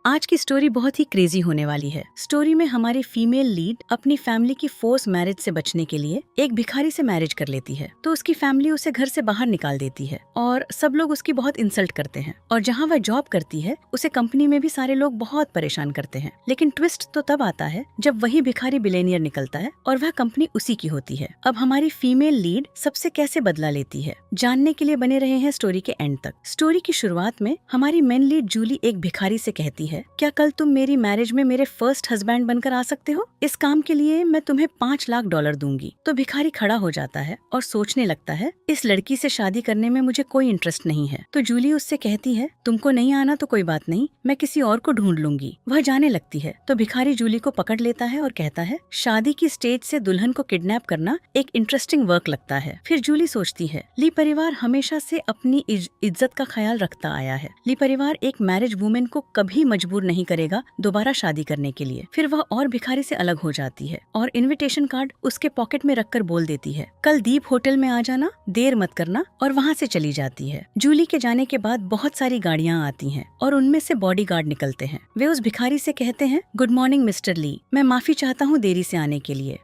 आज की स्टोरी बहुत ही क्रेजी होने वाली है। स्टोरी में हमारी फीमेल लीड अपनी फैमिली की फोर्स मैरिज से बचने के लिए एक भिखारी से मैरिज कर लेती है। तो उसकी फैमिली उसे घर से बाहर निकाल देती है और सब लोग उसकी बहुत इंसल्ट करते हैं। और जहाँ वह जॉब करती है उसे कंपनी में भी सारे लोग बहुत परेशान करते हैं। लेकिन ट्विस्ट तो तब आता है जब वही भिखारी बिलेनियर निकलता है और वह कंपनी उसी की होती है। अब हमारी फीमेल लीड सबसे कैसे बदला लेती है, जानने के लिए बने रहे हैं स्टोरी के एंड तक। स्टोरी की शुरुआत में हमारी मेन लीड जूली एक भिखारी से कहती है, क्या कल तुम मेरी मैरिज में मेरे फर्स्ट हस्बैंड बनकर आ सकते हो? इस काम के लिए मैं तुम्हें $5 लाख दूंगी। तो भिखारी खड़ा हो जाता है और सोचने लगता है, इस लड़की से शादी करने में मुझे कोई इंटरेस्ट नहीं है। तो जूली उससे कहती है, तुमको नहीं आना तो कोई बात नहीं, मैं किसी और को ढूंढ लूंगी। वह जाने लगती है तो भिखारी जूली को पकड़ लेता है और कहता है, शादी की स्टेज से दुल्हन को किडनैप करना एक इंटरेस्टिंग वर्क लगता है। फिर जूली सोचती है, ली परिवार हमेशा से अपनी इज्जत का ख्याल रखता आया है। ली परिवार एक मैरिज वुमेन को कभी मजबूर नहीं करेगा दोबारा शादी करने के लिए। फिर वह और भिखारी से अलग हो जाती है और इनविटेशन कार्ड उसके पॉकेट में रखकर बोल देती है, कल दीप होटल में आ जाना, देर मत करना, और वहाँ से चली जाती है। जूली के जाने के बाद बहुत सारी गाड़ियाँ आती हैं और उनमें से बॉडीगार्ड निकलते हैं। वे उस भिखारी से कहते हैं, गुड मॉर्निंग मिस्टर ली, मैं माफी चाहता हूँ देरी से आने के लिए।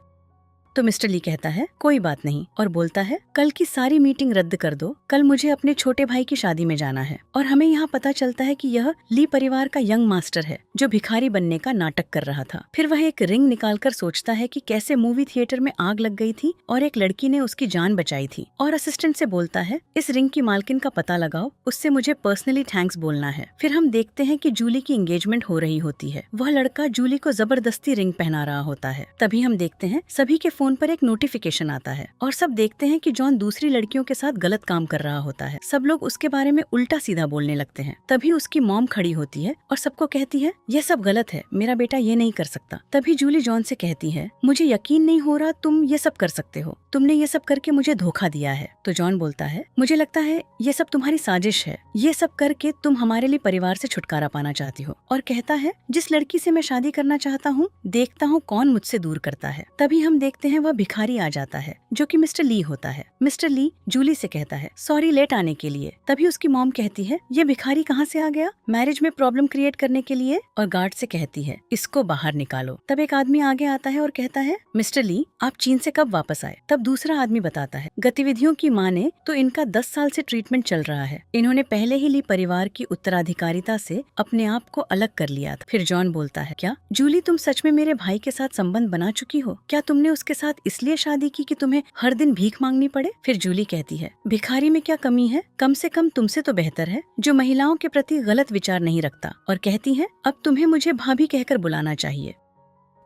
तो मिस्टर ली कहता है, कोई बात नहीं, और बोलता है, कल की सारी मीटिंग रद्द कर दो, कल मुझे अपने छोटे भाई की शादी में जाना है। और हमें यहाँ पता चलता है कि यह ली परिवार का यंग मास्टर है जो भिखारी बनने का नाटक कर रहा था। फिर वह एक रिंग निकालकर सोचता है कि कैसे मूवी थिएटर में आग लग गई थी और एक लड़की ने उसकी जान बचाई थी, और असिस्टेंट से बोलता है, इस रिंग की मालकिन का पता लगाओ, उससे मुझे पर्सनली थैंक्स बोलना है। फिर हम देखते हैं कि जूली की एंगेजमेंट हो रही होती है। वह लड़का जूली को जबरदस्ती रिंग पहना रहा होता है। तभी हम देखते हैं सभी के फोन पर एक नोटिफिकेशन आता है और सब देखते हैं कि जॉन दूसरी लड़कियों के साथ गलत काम कर रहा होता है। सब लोग उसके बारे में उल्टा सीधा बोलने लगते हैं। तभी उसकी मॉम खड़ी होती है और सबको कहती है, यह सब गलत है, मेरा बेटा ये नहीं कर सकता। तभी जूली जॉन से कहती है, मुझे यकीन नहीं हो रहा तुम ये सब कर सकते हो, तुमने ये सब करके मुझे धोखा दिया है। तो जॉन बोलता है, मुझे लगता है ये सब तुम्हारी साजिश है, ये सब करके तुम हमारे लिए परिवार से छुटकारा पाना चाहती हो। और कहता है, जिस लड़की से मैं शादी करना चाहता हूँ, देखता हूँ कौन मुझसे दूर करता है। तभी हम देखते हैं वह भिखारी आ जाता है जो कि मिस्टर ली होता है। मिस्टर ली जूली से कहता है, सॉरी लेट आने के लिए। तभी उसकी मॉम कहती है, ये भिखारी कहाँ से आ गया, मैरिज में प्रॉब्लम क्रिएट करने के लिए। और गार्ड से कहती है, इसको बाहर निकालो। तब एक आदमी आगे आता है और कहता है, मिस्टर ली आप चीन से कब वापस आए? तब दूसरा आदमी बताता है, गतिविधियों की माने तो इनका 10 साल से ट्रीटमेंट चल रहा है, इन्होंने पहले ही ली परिवार की उत्तराधिकारिता से अपने आप को अलग कर लिया था। फिर जॉन बोलता है, क्या जूली तुम सच में मेरे भाई के साथ संबंध बना चुकी हो? क्या तुमने उसके साथ इसलिए शादी की कि तुम्हें हर दिन भीख मांगनी पड़े? फिर जूली कहती है, भिखारी में क्या कमी है, कम से कम तुमसे तो बेहतर है जो महिलाओं के प्रति गलत विचार नहीं रखता। और कहती है, अब तुम्हें मुझे भाभी कहकर बुलाना चाहिए।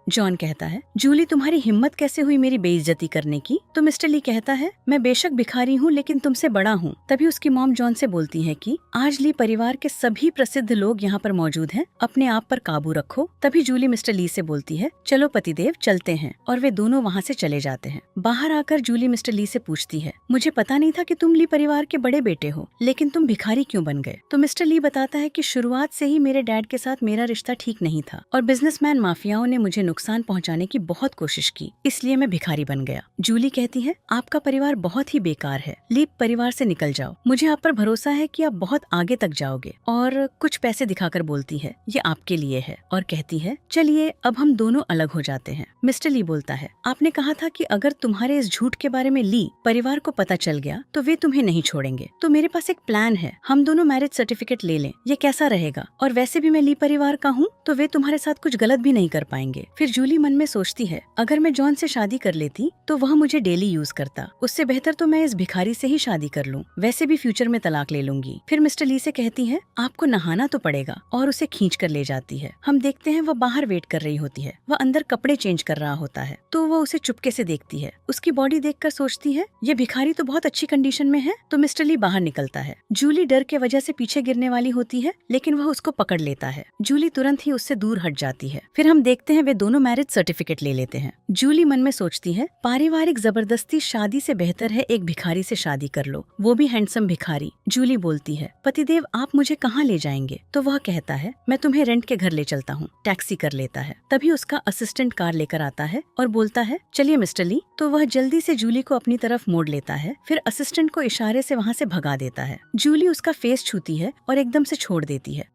जॉन कहता है, जूली तुम्हारी हिम्मत कैसे हुई मेरी बेइज्जती करने की? तो मिस्टर ली कहता है, मैं बेशक भिखारी हूँ लेकिन तुमसे बड़ा हूँ। तभी उसकी मॉम जॉन से बोलती है कि आज ली परिवार के सभी प्रसिद्ध लोग यहाँ पर मौजूद हैं, अपने आप पर काबू रखो। तभी जूली मिस्टर ली से बोलती है, चलो पतिदेव चलते हैं, और वे दोनों वहाँ से चले जाते हैं। बाहर आकर जूली मिस्टर ली से पूछती है, मुझे पता नहीं था कि तुम ली परिवार के बड़े बेटे हो, लेकिन तुम भिखारी क्यों बन गए? तो मिस्टर ली बताता है कि शुरुआत से ही मेरे डैड के साथ मेरा रिश्ता ठीक नहीं था और बिजनेसमैन माफियाओं ने मुझे नुकसान पहुंचाने की बहुत कोशिश की, इसलिए मैं भिखारी बन गया। जूली कहती है, आपका परिवार बहुत ही बेकार है, लीप परिवार से निकल जाओ, मुझे आप पर भरोसा है कि आप बहुत आगे तक जाओगे। और कुछ पैसे दिखाकर बोलती है, ये आपके लिए है, और कहती है, चलिए अब हम दोनों अलग हो जाते हैं। मिस्टर ली बोलता है, आपने कहा था कि अगर तुम्हारे इस झूठ के बारे में ली परिवार को पता चल गया तो वे तुम्हें नहीं छोड़ेंगे। तो मेरे पास एक प्लान है, हम दोनों मैरिज सर्टिफिकेट ले लें, ये कैसा रहेगा? और वैसे भी मैं ली परिवार का हूँ तो वे तुम्हारे साथ कुछ गलत भी नहीं कर पाएंगे। फिर जूली मन में सोचती है, अगर मैं जॉन से शादी कर लेती तो वह मुझे डेली यूज करता, उससे बेहतर तो मैं इस भिखारी से ही शादी कर लूं, वैसे भी फ्यूचर में तलाक ले लूंगी। फिर मिस्टर ली से कहती है, आपको नहाना तो पड़ेगा, और उसे खींच कर ले जाती है। हम देखते हैं वह बाहर वेट कर रही होती है, वह अंदर कपड़े चेंज कर रहा होता है, तो वह उसे चुपके से देखती है। उसकी बॉडी देखकर सोचती है, ये भिखारी तो बहुत अच्छी कंडीशन में है। तो मिस्टर ली बाहर निकलता है। जूली डर के वजह से पीछे गिरने वाली होती है, लेकिन वह उसको पकड़ लेता है। जूली तुरंत ही उससे दूर हट जाती है। फिर हम देखते हैं वे दोनों मैरिज सर्टिफिकेट ले लेते हैं। जूली मन में सोचती है, पारिवारिक जबरदस्ती शादी से बेहतर है एक भिखारी से शादी कर लो, वो भी हैंडसम भिखारी। जूली बोलती है, पतिदेव आप मुझे कहाँ ले जाएंगे? तो वह कहता है, मैं तुम्हें रेंट के घर ले चलता हूँ। टैक्सी कर लेता है। तभी उसका असिस्टेंट कार लेकर आता है और बोलता है, चलिए मिस्टर ली। तो वह जल्दी से जूली को अपनी तरफ मोड़ लेता है, फिर असिस्टेंट को इशारे से वहाँ से भगा देता है। जूली उसका फेस छूती है और एकदम से छोड़ देती है।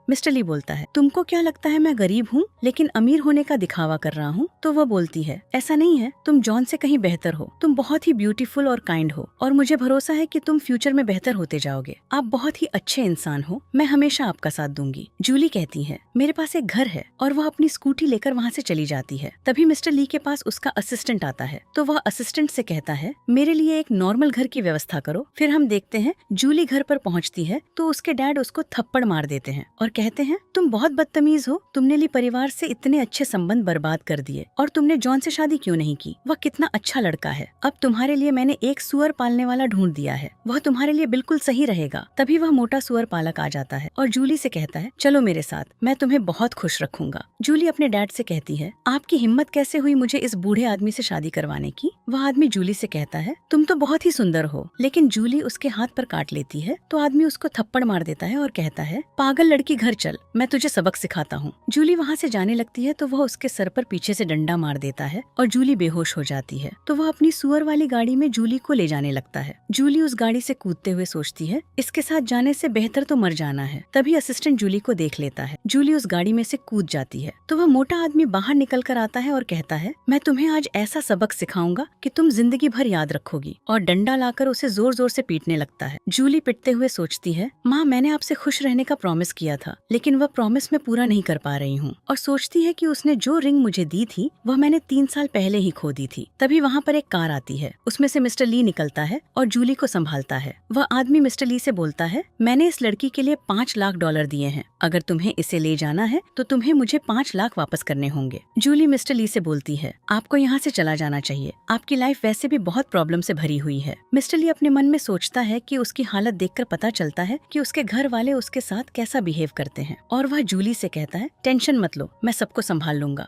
मिस्टर ली बोलता है, तुमको क्या लगता है मैं गरीब हूँ लेकिन अमीर होने का दिखावा कर रहा हूँ? तो वह बोलती है, ऐसा नहीं है, तुम जॉन से कहीं बेहतर हो, तुम बहुत ही ब्यूटीफुल और काइंड हो और मुझे भरोसा है कि तुम फ्यूचर में बेहतर होते जाओगे। आप बहुत ही अच्छे इंसान हो, मैं हमेशा आपका साथ दूंगी। जूली कहती है, मेरे पास एक घर है, और वह अपनी स्कूटी लेकर वहाँ से चली जाती है। तभी मिस्टर ली के पास उसका असिस्टेंट आता है, तो वह असिस्टेंट से कहता है, मेरे लिए एक नॉर्मल घर की व्यवस्था करो। फिर हम देखते हैं जूली घर पर पहुँचती है तो उसके डैड उसको थप्पड़ मार देते हैं और कहते हैं, तुम बहुत बदतमीज हो, तुमने ली परिवार से इतने अच्छे संबंध बर्बाद कर दिए, और तुमने जॉन से शादी क्यों नहीं की? वह कितना अच्छा लड़का है। अब तुम्हारे लिए मैंने एक सुअर पालने वाला ढूंढ दिया है, वह तुम्हारे लिए बिल्कुल सही रहेगा। तभी वह मोटा सुअर पालक आ जाता है और जूली से कहता है, चलो मेरे साथ, मैं तुम्हें बहुत खुश रखूंगा। जूली अपने डैड से कहती है, आपकी हिम्मत कैसे हुई मुझे इस बूढ़े आदमी से शादी करवाने की? वह आदमी जूली से कहता है, तुम तो बहुत ही सुंदर हो। लेकिन जूली उसके हाथ पर काट लेती है तो आदमी उसको थप्पड़ मार देता है और कहता है, पागल लड़की, घर चल, मैं तुझे सबक सिखाता हूँ। जूली वहाँ से जाने लगती है तो वह उसके सर पर पीछे से डंडा मार देता है और जूली बेहोश हो जाती है। तो वह अपनी सुअर वाली गाड़ी में जूली को ले जाने लगता है। जूली उस गाड़ी से कूदते हुए सोचती है, इसके साथ जाने से बेहतर तो मर जाना है। तभी असिस्टेंट जूली को देख लेता है। जूली उस गाड़ी में से कूद जाती है तो वह मोटा आदमी बाहर निकल कर आता है और कहता है, मैं तुम्हें आज ऐसा सबक सिखाऊंगा कि तुम जिंदगी भर याद रखोगी, और डंडा लाकर उसे जोर जोर से पीटने लगता है। जूली पिटते हुए सोचती है, माँ, मैंने आपसे खुश रहने का प्रॉमिस किया था, लेकिन वह प्रॉमिस मैं पूरा नहीं कर पा रही हूँ। और सोचती है कि उसने जो रिंग मुझे दी थी वह मैंने 3 साल पहले ही खो दी थी। तभी वहाँ पर एक कार आती है, उसमें से मिस्टर ली निकलता है और जूली को संभालता है। वह आदमी मिस्टर ली से बोलता है, मैंने इस लड़की के लिए $5 लाख दिए हैं, अगर तुम्हें इसे ले जाना है तो तुम्हें मुझे 5 लाख वापस करने होंगे। जूली मिस्टर ली से बोलती है, आपको यहाँ से चला जाना चाहिए, आपकी लाइफ वैसे भी बहुत प्रॉब्लम से भरी हुई है। मिस्टर ली अपने मन में सोचता है कि उसकी हालत देखकर पता चलता है कि उसके घर वाले उसके साथ कैसा बिहेव करते हैं, और वह जूली से कहता है, टेंशन मत लो, मैं सबको संभाल लूंगा।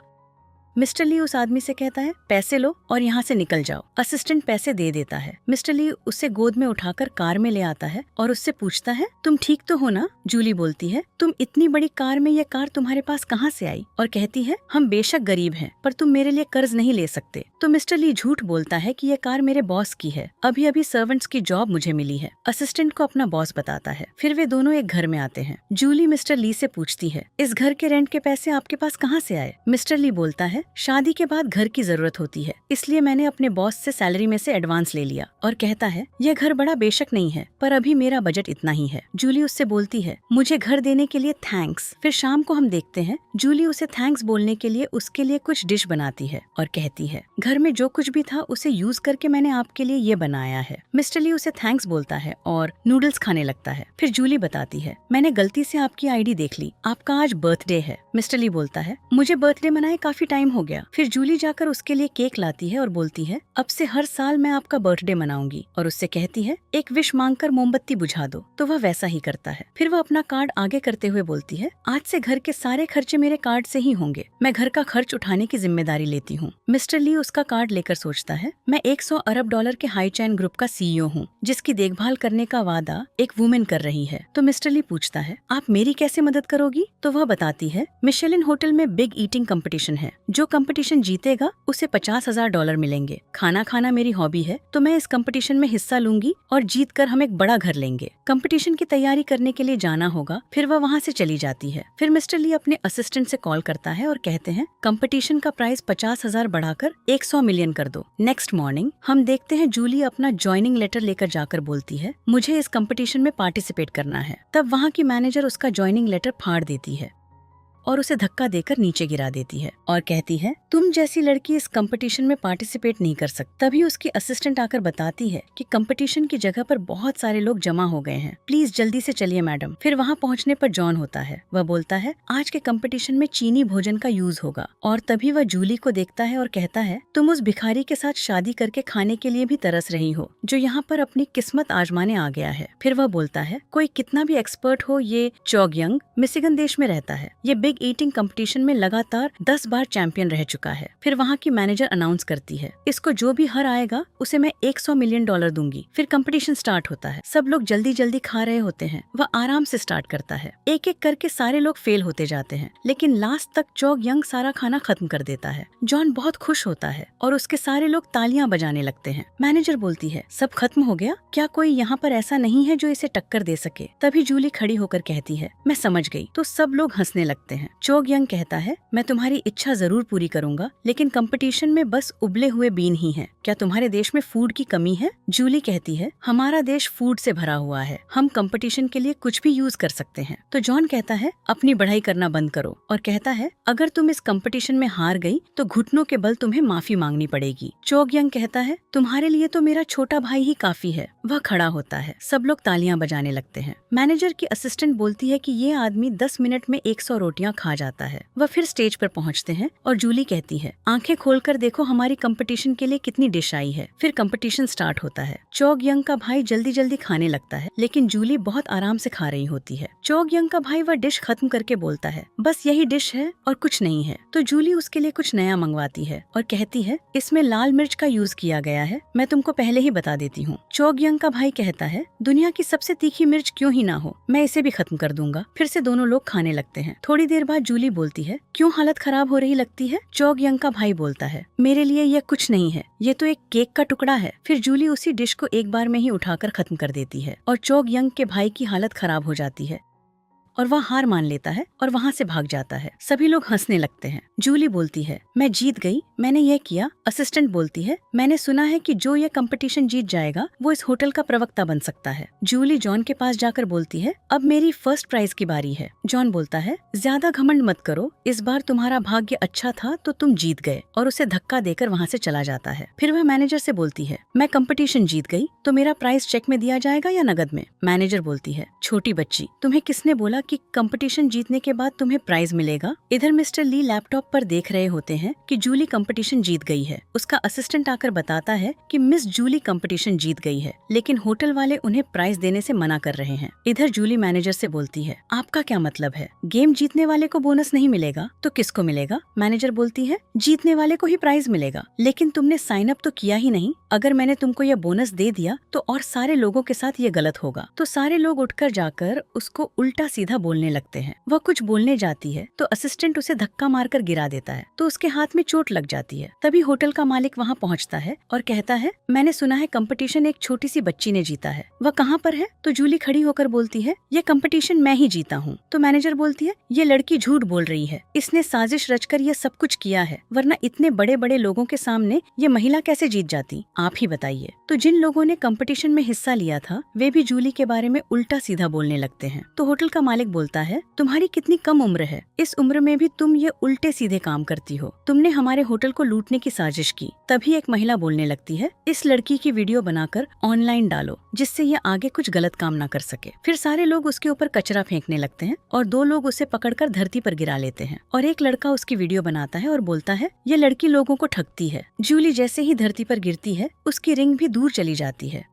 मिस्टर ली उस आदमी से कहता है, पैसे लो और यहाँ से निकल जाओ। असिस्टेंट पैसे दे देता है। मिस्टर ली उसे गोद में उठाकर कार में ले आता है और उससे पूछता है, तुम ठीक तो हो ना? जूली बोलती है, तुम इतनी बड़ी कार में, ये कार तुम्हारे पास कहाँ से आई? और कहती है, हम बेशक गरीब हैं, पर तुम मेरे लिए कर्ज नहीं ले सकते। तो मिस्टर ली झूठ बोलता है कि यह कार मेरे बॉस की है, अभी अभी सर्वेंट्स की जॉब मुझे मिली है। असिस्टेंट को अपना बॉस बताता है। फिर वे दोनों एक घर में आते हैं। जूली मिस्टर ली से पूछती है, इस घर के रेंट के पैसे आपके पास कहाँ से आए? मिस्टर ली बोलता है, शादी के बाद घर की जरूरत होती है, इसलिए मैंने अपने बॉस से सैलरी में से एडवांस ले लिया। और कहता है, यह घर बड़ा बेशक नहीं है, पर अभी मेरा बजट इतना ही है। जूली उससे बोलती है, मुझे घर देने के लिए थैंक्स। फिर शाम को हम देखते हैं जूली उसे थैंक्स बोलने के लिए उसके लिए कुछ डिश बनाती है और कहती है, घर में जो कुछ भी था उसे यूज करके मैंने आपके लिए ये बनाया है। मिस्टर ली उसे थैंक्स बोलता है और नूडल्स खाने लगता है। फिर जूली बताती है, मैंने गलती से आपकी आईडी देख ली, आपका आज बर्थडे है। मिस्टर ली बोलता है, मुझे बर्थडे मनाए काफी टाइम हो गया। फिर जूली जाकर उसके लिए केक लाती है और बोलती है, अब से हर साल मैं आपका बर्थडे मनाऊंगी, और उससे कहती है, एक विश मांगकर मोमबत्ती बुझा दो। तो वह वैसा ही करता है। फिर वह अपना कार्ड आगे करते हुए बोलती है, आज से घर के सारे खर्चे मेरे कार्ड से ही होंगे, मैं घर का खर्च उठाने की जिम्मेदारी लेती हूँ। मिस्टर ली उसका कार्ड लेकर सोचता है, मैं $100 अरब के हाई चैन ग्रुप का CEO हूँ, जिसकी देखभाल करने का वादा एक वुमेन कर रही है। तो मिस्टर ली पूछता है, आप मेरी कैसे मदद करोगी? तो वह बताती है, मिशेलिन होटल में बिग ईटिंग कंपटीशन है, जो कंपटीशन जीतेगा उसे $50,000 मिलेंगे। खाना खाना मेरी हॉबी है, तो मैं इस कंपटीशन में हिस्सा लूंगी और जीत कर हम एक बड़ा घर लेंगे। कंपटीशन की तैयारी करने के लिए जाना होगा। फिर वह वहाँ से चली जाती है। फिर मिस्टर ली अपने असिस्टेंट से कॉल करता है और कहते हैं, कंपटीशन का प्राइस 50,000 बढ़ाकर 100 मिलियन कर दो। नेक्स्ट मॉर्निंग हम देखते हैं जूली अपना ज्वाइनिंग लेटर लेकर जाकर बोलती है, मुझे इस कंपटीशन में पार्टिसिपेट करना है। तब वहाँ की मैनेजर उसका ज्वाइनिंग लेटर फाड़ देती है और उसे धक्का देकर नीचे गिरा देती है और कहती है, तुम जैसी लड़की इस कंपटीशन में पार्टिसिपेट नहीं कर सकती। तभी उसकी असिस्टेंट आकर बताती है कि कंपटीशन की जगह पर बहुत सारे लोग जमा हो गए हैं, प्लीज जल्दी से चलिए मैडम। फिर वहाँ पहुँचने पर जॉन होता है। वह बोलता है, आज के कंपटीशन में चीनी भोजन का यूज होगा। और तभी वह जूली को देखता है और कहता है, तुम उस भिखारी के साथ शादी करके खाने के लिए भी तरस रही हो, जो यहाँ पर अपनी किस्मत आजमाने आ गया है। फिर वह बोलता है, कोई कितना भी एक्सपर्ट हो, ये चॉगयंग मिशिगन देश में रहता है, ये बिग बिग ईटिंग कंपटीशन में लगातार 10 बार चैंपियन रह चुका है। फिर वहाँ की मैनेजर अनाउंस करती है, इसको जो भी हर आएगा उसे मैं $100 मिलियन दूंगी। फिर कंपटीशन स्टार्ट होता है। सब लोग जल्दी जल्दी खा रहे होते हैं। वह आराम से स्टार्ट करता है। एक एक करके सारे लोग फेल होते जाते हैं, लेकिन लास्ट तक चॉग यंग सारा खाना खत्म कर देता है। जॉन बहुत खुश होता है और उसके सारे लोग तालियां बजाने लगते हैं। मैनेजर बोलती है, सब खत्म हो गया? क्या कोई यहाँ पर ऐसा नहीं है जो इसे टक्कर दे सके? तभी जूली खड़ी होकर कहती है, मैं समझ गई। तो सब लोग हंसने लगते हैं। चॉग यंग कहता है, मैं तुम्हारी इच्छा जरूर पूरी करूंगा, लेकिन कंपटीशन में बस उबले हुए बीन ही हैं। क्या तुम्हारे देश में फूड की कमी है? जूली कहती है, हमारा देश फूड से भरा हुआ है, हम कंपटीशन के लिए कुछ भी यूज कर सकते हैं। तो जॉन कहता है, अपनी बढ़ाई करना बंद करो, और कहता है, अगर तुम इस कंपटीशन में हार गई तो घुटनों के बल तुम्हें माफी मांगनी पड़ेगी। चॉग यंग कहता है, तुम्हारे लिए तो मेरा छोटा भाई ही काफी है। वह खड़ा होता है। सब लोग तालियां बजाने लगते हैं। मैनेजर की असिस्टेंट बोलती है कि ये आदमी 10 मिनट में 100 रोटियां खा जाता है। वह फिर स्टेज पर पहुंचते हैं और जूली कहती है, आंखें खोलकर देखो हमारी कंपटीशन के लिए कितनी डिश आई है। फिर कंपटीशन स्टार्ट होता है। चॉग यंग का भाई जल्दी जल्दी खाने लगता है, लेकिन जूली बहुत आराम से खा रही होती है। चॉग यंग का भाई वह डिश खत्म करके बोलता है, बस यही डिश है और कुछ नहीं है। तो जूली उसके लिए कुछ नया मंगवाती है और कहती है, इसमें लाल मिर्च का यूज किया गया है, मैं तुमको पहले ही बता देती हूँ। चॉग यंग का भाई कहता है, दुनिया की सबसे तीखी मिर्च क्यों ही ना हो, मैं इसे भी खत्म कर दूंगा। फिर से दोनों लोग खाने लगते हैं। थोड़ी देर बाद जूली बोलती है, क्यों हालत खराब हो रही लगती है? चॉग यंग का भाई बोलता है, मेरे लिए यह कुछ नहीं है, ये तो एक केक का टुकड़ा है। फिर जूली उसी डिश को एक बार में ही उठाकर खत्म कर देती है और चॉग यंग के भाई की हालत खराब हो जाती है और वह हार मान लेता है और वहाँ से भाग जाता है। सभी लोग हंसने लगते हैं। जूली बोलती है, मैं जीत गई, मैंने ये किया। असिस्टेंट बोलती है, मैंने सुना है कि जो ये कंपटीशन जीत जाएगा वो इस होटल का प्रवक्ता बन सकता है। जूली जॉन के पास जाकर बोलती है, अब मेरी फर्स्ट प्राइज की बारी है। जॉन बोलता है, ज्यादा घमंड मत करो, इस बार तुम्हारा भाग्य अच्छा था तो तुम जीत गए, और उसे धक्का देकर वहाँ से चला जाता है। फिर वह मैनेजर से बोलती है, मैं कंपटीशन जीत गई तो मेरा प्राइज चेक में दिया जाएगा या नगद में? मैनेजर बोलती है, छोटी बच्ची, तुम्हें किसने बोला कि कंपटीशन जीतने के बाद तुम्हें प्राइज मिलेगा? इधर मिस्टर ली लैपटॉप पर देख रहे होते हैं कि जूली कंपटीशन जीत गई है। उसका असिस्टेंट आकर बताता है कि मिस जूली कंपटीशन जीत गई है, लेकिन होटल वाले उन्हें प्राइज देने से मना कर रहे हैं। इधर जूली मैनेजर से बोलती है, आपका क्या मतलब है? गेम जीतने वाले को बोनस नहीं मिलेगा तो किसको मिलेगा? मैनेजर बोलती है, जीतने वाले को ही प्राइज मिलेगा, लेकिन तुमने साइन अप तो किया ही नहीं। अगर मैंने तुमको यह बोनस दे दिया तो और सारे लोगों के साथ ये गलत होगा। तो सारे लोग उठकर जाकर उसको उल्टा सीधा बोलने लगते हैं। वह कुछ बोलने जाती है तो असिस्टेंट उसे धक्का मारकर गिरा देता है, तो उसके हाथ में चोट लग जाती है। तभी होटल का मालिक वहाँ पहुँचता है और कहता है, मैंने सुना है कंपटीशन एक छोटी सी बच्ची ने जीता है, वह कहाँ पर है? तो जूली खड़ी होकर बोलती है, ये कंपटीशन मैं ही जीता हूँ। तो मैनेजर बोलती है, ये लड़की झूठ बोल रही है, इसने साजिश रचकर ये सब कुछ किया है, वरना इतने बड़े बड़े लोगों के सामने ये महिला कैसे जीत जाती, आप ही बताइए। तो जिन लोगों ने कंपटीशन में हिस्सा लिया था वे भी जूली के बारे में उल्टा सीधा बोलने लगते हैं। तो होटल का मालिक बोलता है, तुम्हारी कितनी कम उम्र है, इस उम्र में भी तुम ये उल्टे सीधे काम करती हो, तुमने हमारे होटल को लूटने की साजिश की। तभी एक महिला बोलने लगती है, इस लड़की की वीडियो बनाकर ऑनलाइन डालो जिससे ये आगे कुछ गलत काम ना कर सके। फिर सारे लोग उसके ऊपर कचरा फेंकने लगते हैं और 2 लोग उसे पकड़कर धरती पर गिरा लेते हैं और एक लड़का उसकी वीडियो बनाता है और बोलता है, ये लड़की लोगों को ठगती है। जूली जैसे ही धरती पर गिरती है उसकी रिंग भी दूर चली जाती है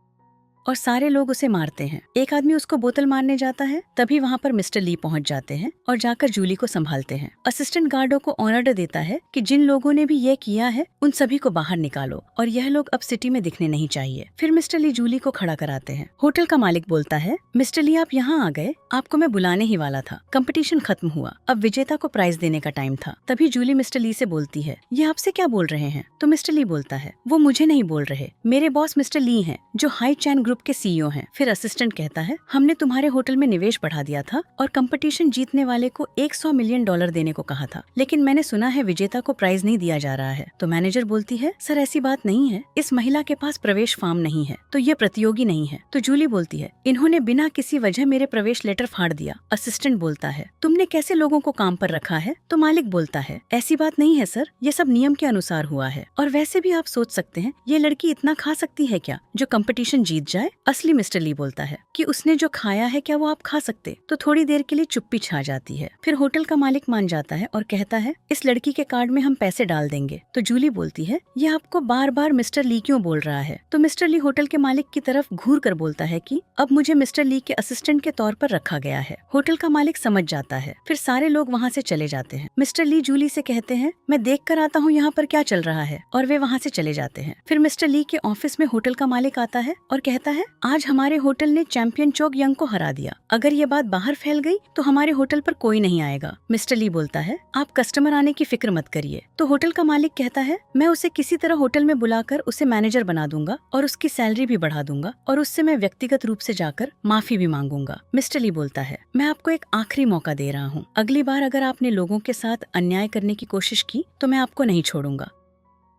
और सारे लोग उसे मारते हैं। एक आदमी उसको बोतल मारने जाता है, तभी वहाँ पर मिस्टर ली पहुँच जाते हैं और जाकर जूली को संभालते हैं। असिस्टेंट गार्डों को ऑर्डर देता है कि जिन लोगों ने भी ये किया है उन सभी को बाहर निकालो और यह लोग अब सिटी में दिखने नहीं चाहिए। फिर मिस्टर ली जूली को खड़ा कराते हैं। होटल का मालिक बोलता है, मिस्टर ली आप यहाँ आ गए, आपको मैं बुलाने ही वाला था। कंपटीशन खत्म हुआ, अब विजेता को प्राइज देने का टाइम था। तभी जूली मिस्टर ली से बोलती है, ये आपसे क्या बोल रहे हैं? तो मिस्टर ली बोलता है, वो मुझे नहीं बोल रहे, मेरे बॉस मिस्टर ली हैं जो हाई चैन ग्रुप के सीईओ हैं। फिर असिस्टेंट कहता है, हमने तुम्हारे होटल में निवेश बढ़ा दिया था और कंपटीशन जीतने वाले को $100 मिलियन देने को कहा था, लेकिन मैंने सुना है विजेता को प्राइज नहीं दिया जा रहा है। तो मैनेजर बोलती है, सर ऐसी बात नहीं है, इस महिला के पास प्रवेश फॉर्म नहीं है तो ये प्रतियोगी नहीं है। तो जूली बोलती है, इन्होंने बिना किसी वजह मेरे प्रवेश लेटर फाड़ दिया। असिस्टेंट बोलता है, तुमने कैसे लोगों को काम पर रखा है? तो मालिक बोलता है, ऐसी बात नहीं है सर, ये सब नियम के अनुसार हुआ है। और वैसे भी आप सोच सकते हैं, ये लड़की इतना खा सकती है क्या जो कंपटीशन जीत जाए? जाए? असली मिस्टर ली बोलता है कि उसने जो खाया है क्या वो आप खा सकते? तो थोड़ी देर के लिए चुप्पी छा जाती है। फिर होटल का मालिक मान जाता है और कहता है इस लड़की के कार्ड में हम पैसे डाल देंगे। तो जूली बोलती है ये आपको बार बार मिस्टर ली क्यों बोल रहा है? तो मिस्टर ली होटल के मालिक की तरफ घूर कर बोलता है कि अब मुझे मिस्टर ली के असिस्टेंट के तौर पर रखा गया है। होटल का मालिक समझ जाता है। फिर सारे लोग वहाँ से चले जाते हैं। मिस्टर ली जूली से कहते हैं मैं देख कर आता हूँ यहाँ पर क्या चल रहा है, और वे वहाँ से चले जाते हैं। फिर मिस्टर ली के ऑफिस में होटल का मालिक आता है और कहता है आज हमारे होटल ने चैंपियन चोक यंग को हरा दिया। अगर ये बात बाहर फैल गई तो हमारे होटल पर कोई नहीं आएगा। मिस्टर ली बोलता है आप कस्टमर आने की फिक्र मत करिए। तो होटल का मालिक कहता है मैं उसे किसी तरह होटल में बुलाकर उसे मैनेजर बना दूंगा और उसकी सैलरी भी बढ़ा दूंगा और उससे मैं व्यक्तिगत रूप से जाकर माफी भी मांगूंगा। मिस्टर ली बोलता है मैं आपको एक आखिरी मौका दे रहा हूँ। अगली बार अगर आपने लोगों के साथ अन्याय करने की कोशिश की तो मैं आपको नहीं छोड़ूंगा।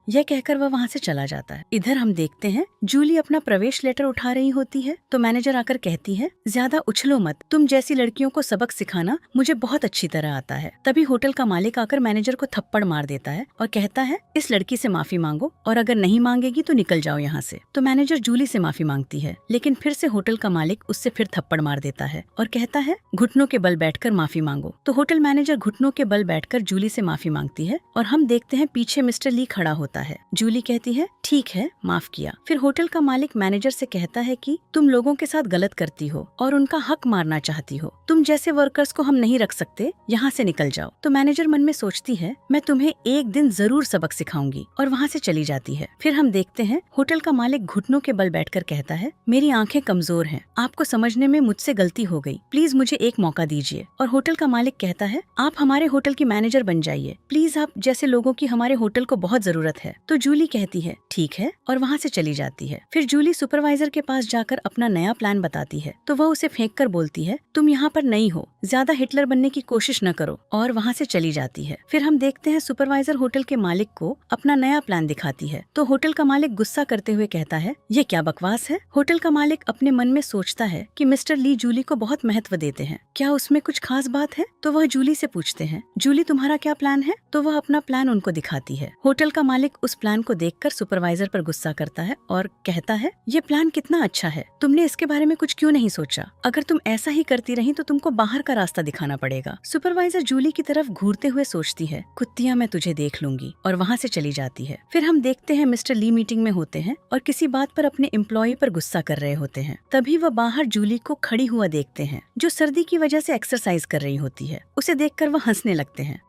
यह कहकर वह वहाँ से चला जाता है। इधर हम देखते हैं जूली अपना प्रवेश लेटर उठा रही होती है तो मैनेजर आकर कहती है ज्यादा उछलो मत, तुम जैसी लड़कियों को सबक सिखाना मुझे बहुत अच्छी तरह आता है। तभी होटल का मालिक आकर मैनेजर को थप्पड़ मार देता है और कहता है इस लड़की से माफी मांगो और अगर नहीं मांगेगी तो निकल जाओ यहाँ से। तो मैनेजर जूली से माफी मांगती है लेकिन फिर से होटल का मालिक उससे फिर थप्पड़ मार देता है और कहता है घुटनों के बल बैठकर माफी मांगो। तो होटल मैनेजर घुटनों के बल बैठकर जूली से माफी मांगती है और हम देखते हैं पीछे मिस्टर ली खड़ा होता है। जूली कहती है ठीक है माफ किया। फिर होटल का मालिक मैनेजर से कहता है कि तुम लोगों के साथ गलत करती हो और उनका हक मारना चाहती हो। तुम जैसे वर्कर्स को हम नहीं रख सकते, यहाँ से निकल जाओ। तो मैनेजर मन में सोचती है मैं तुम्हें एक दिन जरूर सबक सिखाऊंगी और वहाँ से चली जाती है। फिर हम देखते हैं होटल का मालिक घुटनों के बल बैठकर कहता है मेरी आंखें कमजोर हैं, आपको समझने में मुझसे गलती हो गई, प्लीज मुझे एक मौका दीजिए। और होटल का मालिक कहता है आप हमारे होटल की मैनेजर बन जाइए, प्लीज आप जैसे लोगों की हमारे होटल को बहुत जरूरत है। तो जूली कहती है ठीक है और वहाँ से चली जाती है। फिर जूली सुपरवाइजर के पास जाकर अपना नया प्लान बताती है तो वह उसे फेंक कर बोलती है तुम यहाँ पर नहीं हो, ज्यादा हिटलर बनने की कोशिश न करो, और वहाँ से चली जाती है। फिर हम देखते हैं सुपरवाइजर होटल के मालिक को अपना नया प्लान दिखाती है तो होटल का मालिक गुस्सा करते हुए कहता है ये क्या बकवास है। होटल का मालिक अपने मन में सोचता है कि मिस्टर ली जूली को बहुत महत्व देते हैं, क्या उसमें कुछ खास बात है। तो वह जूली से पूछते हैं जूली तुम्हारा क्या प्लान है। तो वह अपना प्लान उनको दिखाती है। होटल का मालिक उस प्लान को देखकर सुपरवाइजर पर गुस्सा करता है और कहता है ये प्लान कितना अच्छा है, तुमने इसके बारे में कुछ क्यों नहीं सोचा, अगर तुम ऐसा ही करती रही तो तुमको बाहर का रास्ता दिखाना पड़ेगा। सुपरवाइजर जूली की तरफ घूरते हुए सोचती है कुत्तियां मैं तुझे देख लूंगी, और वहाँ से चली जाती है। फिर हम देखते हैं मिस्टर ली मीटिंग में होते हैं और किसी बात पर अपने एम्प्लॉय पर गुस्सा कर रहे होते हैं। तभी वह बाहर जूली को खड़ी हुआ देखते हैं जो सर्दी की वजह से एक्सरसाइज कर रही होती है। उसे देखकर वह हंसने लगते हैं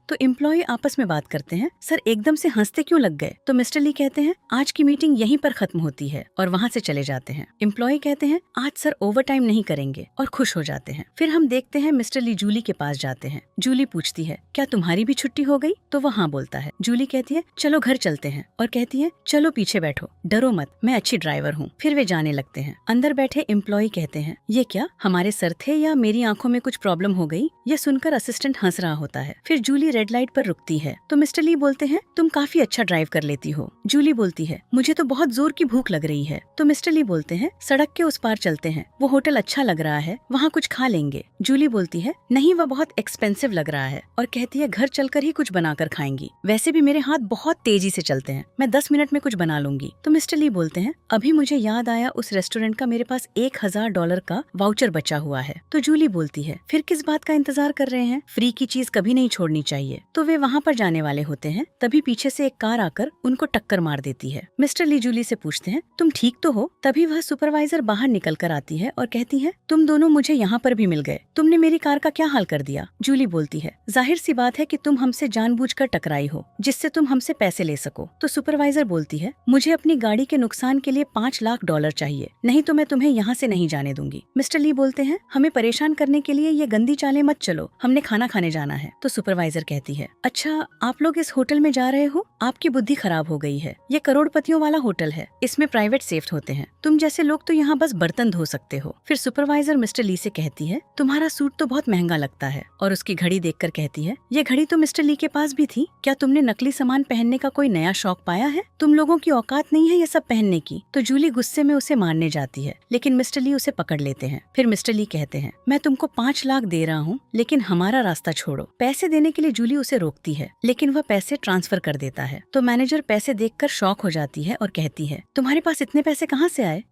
तो एम्प्लॉय आपस में बात करते हैं सर एकदम से हंसते क्यों लग गए। तो मिस्टर ली कहते हैं आज की मीटिंग यहीं पर खत्म होती है, और वहाँ से चले जाते हैं। एम्प्लॉय कहते हैं आज सर ओवर टाइम नहीं करेंगे, और खुश हो जाते हैं। फिर हम देखते हैं मिस्टर ली जूली के पास जाते हैं। जूली पूछती है क्या तुम्हारी भी छुट्टी हो गई। तो वह हाँ बोलता है। जूली कहती है चलो घर चलते हैं, और कहती है चलो पीछे बैठो, डरो मत, मैं अच्छी ड्राइवर हूँ। फिर वे जाने लगते हैं। अंदर बैठे एम्प्लॉय कहते हैं ये क्या हमारे सर थे या मेरी आंखों में कुछ प्रॉब्लम हो गई। यह सुनकर असिस्टेंट हंस रहा होता है। फिर जूली रेड लाइट पर रुकती है तो मिस्टर ली बोलते हैं तुम काफी अच्छा ड्राइव कर लेती हो। जूली बोलती है मुझे तो बहुत जोर की भूख लग रही है। तो मिस्टर ली बोलते हैं सड़क के उस पार चलते हैं, वो होटल अच्छा लग रहा है, वहाँ कुछ खा लेंगे। जूली बोलती है नहीं वह बहुत एक्सपेंसिव लग रहा है, और कहती है घर चलकर ही कुछ बनाकर खाएंगी, वैसे भी मेरे हाथ बहुत तेजी से चलते हैं, मैं 10 मिनट में कुछ बना लूंगी। तो मिस्टर ली बोलते हैं अभी मुझे याद आया उस रेस्टोरेंट का मेरे पास $1000 का वाउचर बचा हुआ है। तो जूली बोलती है फिर किस बात का इंतजार कर रहे हैं, फ्री की चीज कभी नहीं छोड़नी चाहिए। तो वे वहाँ पर जाने वाले होते हैं तभी पीछे से एक कार आकर उनको टक्कर मार देती है। मिस्टर ली जूली से पूछते हैं तुम ठीक तो हो। तभी वह सुपरवाइजर बाहर निकल कर आती है और कहती है तुम दोनों मुझे यहाँ पर भी मिल गए, तुमने मेरी कार का क्या हाल कर दिया। जूली बोलती है जाहिर सी बात है कि तुम हमसे जानबूझकर टकराई हो जिससे तुम हमसे पैसे ले सको। तो सुपरवाइजर बोलती है मुझे अपनी गाड़ी के नुकसान के लिए $5 लाख चाहिए, नहीं तो मैं तुम्हें यहाँ से नहीं जाने दूंगी। मिस्टर ली बोलते हैं हमें परेशान करने के लिए ये गंदी चालें मत चलो, हमने खाना खाने जाना है। तो सुपरवाइजर कहती है अच्छा आप लोग इस होटल में जा रहे हो, आपकी बुद्धि खराब हो गई है, ये करोड़पतियों वाला होटल है, इसमें प्राइवेट सेफ होते हैं, तुम जैसे लोग तो यहाँ बस बर्तन धो सकते हो। फिर सुपरवाइजर मिस्टर ली से कहती है तुम्हारा सूट तो बहुत महंगा लगता है, और उसकी घड़ी देखकर कहती है ये घड़ी तो मिस्टर ली के पास भी थी, क्या तुमने नकली सामान पहनने का कोई नया शौक पाया है, तुम लोगों की औकात नहीं है ये सब पहनने की। तो जूली गुस्से में उसे मारने जाती है लेकिन मिस्टर ली उसे पकड़ लेते हैं। फिर मिस्टर ली कहते हैं मैं तुमको 5 लाख दे रहा हूँ लेकिन हमारा रास्ता छोड़ो। पैसे देने के लिए जूली उसे रोकती है लेकिन वह पैसे ट्रांसफर कर देता है। तो मैनेजर पैसे देखकर शॉक हो जाती है और कहती है तुम्हारे पास इतने पैसे कहाँ से आए।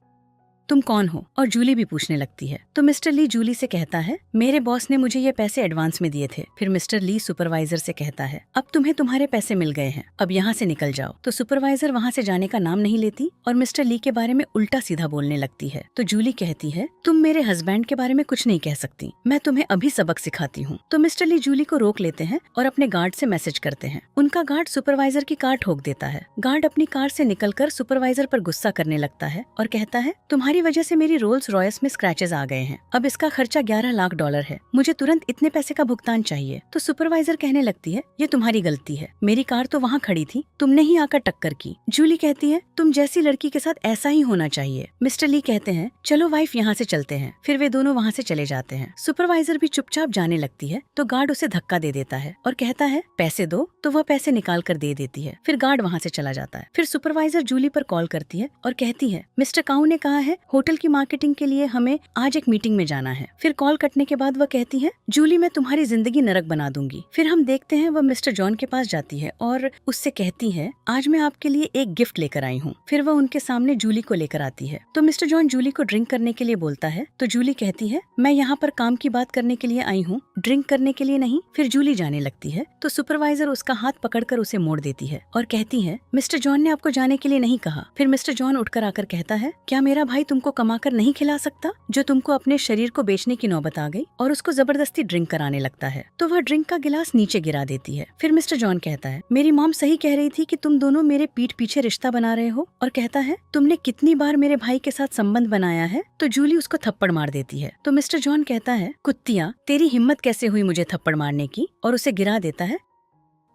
तुम कौन हो? और जूली भी पूछने लगती है। तो मिस्टर ली जूली से कहता है, मेरे बॉस ने मुझे ये पैसे एडवांस में दिए थे। फिर मिस्टर ली सुपरवाइजर से कहता है, अब तुम्हें तुम्हारे पैसे मिल गए हैं, अब यहाँ से निकल जाओ। तो सुपरवाइजर वहाँ से जाने का नाम नहीं लेती और मिस्टर ली के बारे में उल्टा सीधा बोलने लगती है। तो जूली कहती है, तुम मेरे हस्बैंड के बारे में कुछ नहीं कह सकती, मैं तुम्हें अभी सबक सिखाती हूँ। तो मिस्टर ली जूली को रोक लेते हैं और अपने गार्ड से मैसेज करते हैं। उनका गार्ड सुपरवाइजर की कार ठोक देता है। गार्ड अपनी कार से निकलकर सुपरवाइजर पर गुस्सा करने लगता है और कहता है, तुम्हारी वजह से मेरी रोल्स रॉयस में स्क्रैचेस आ गए हैं, अब इसका खर्चा $11 लाख है, मुझे तुरंत इतने पैसे का भुगतान चाहिए। तो सुपरवाइजर कहने लगती है, ये तुम्हारी गलती है, मेरी कार तो वहाँ खड़ी थी, तुमने ही आकर टक्कर की। जूली कहती है, तुम जैसी लड़की के साथ ऐसा ही होना चाहिए। मिस्टर ली कहते हैं, चलो वाइफ यहाँ से चलते हैं। फिर वे दोनों वहाँ से चले जाते हैं। सुपरवाइजर भी चुपचाप जाने लगती है तो गार्ड उसे धक्का दे देता है और कहता है, पैसे दो। तो वह पैसे निकाल कर दे देती है। फिर गार्ड वहाँ से चला जाता है। फिर सुपरवाइजर जूली पर कॉल करती है और कहती है, मिस्टर काऊ ने कहा है होटल की मार्केटिंग के लिए हमें आज एक मीटिंग में जाना है। फिर कॉल कटने के बाद वह कहती है, जूली मैं तुम्हारी जिंदगी नरक बना दूंगी। फिर हम देखते हैं वह मिस्टर जॉन के पास जाती है और उससे कहती है, आज मैं आपके लिए एक गिफ्ट लेकर आई हूँ। फिर वह उनके सामने जूली को लेकर आती है। तो मिस्टर जॉन जूली को ड्रिंक करने के लिए बोलता है। तो जूली कहती है, मैं यहाँ पर काम की बात करने के लिए आई हूँ, ड्रिंक करने के लिए नहीं। फिर जूली जाने लगती है तो सुपरवाइजर उसका हाथ पकड़कर उसे मोड़ देती है और कहती है, मिस्टर जॉन ने आपको जाने के लिए नहीं कहा। फिर मिस्टर जॉन उठकर आकर कहता है, क्या मेरा भाई तुमको कमाकर नहीं खिला सकता, जो तुमको अपने शरीर को बेचने की नौबत आ गई? और उसको जबरदस्ती ड्रिंक कराने लगता है। तो वह ड्रिंक का गिलास नीचे गिरा देती है। फिर मिस्टर जॉन कहता है, मेरी मॉम सही कह रही थी कि तुम दोनों मेरे पीठ पीछे रिश्ता बना रहे हो। और कहता है, तुमने कितनी बार मेरे भाई के साथ संबंध बनाया है? तो जूली उसको थप्पड़ मार देती है। तो मिस्टर जॉन कहता है, कुत्तिया तेरी हिम्मत कैसे हुई मुझे थप्पड़ मारने की? और उसे गिरा देता है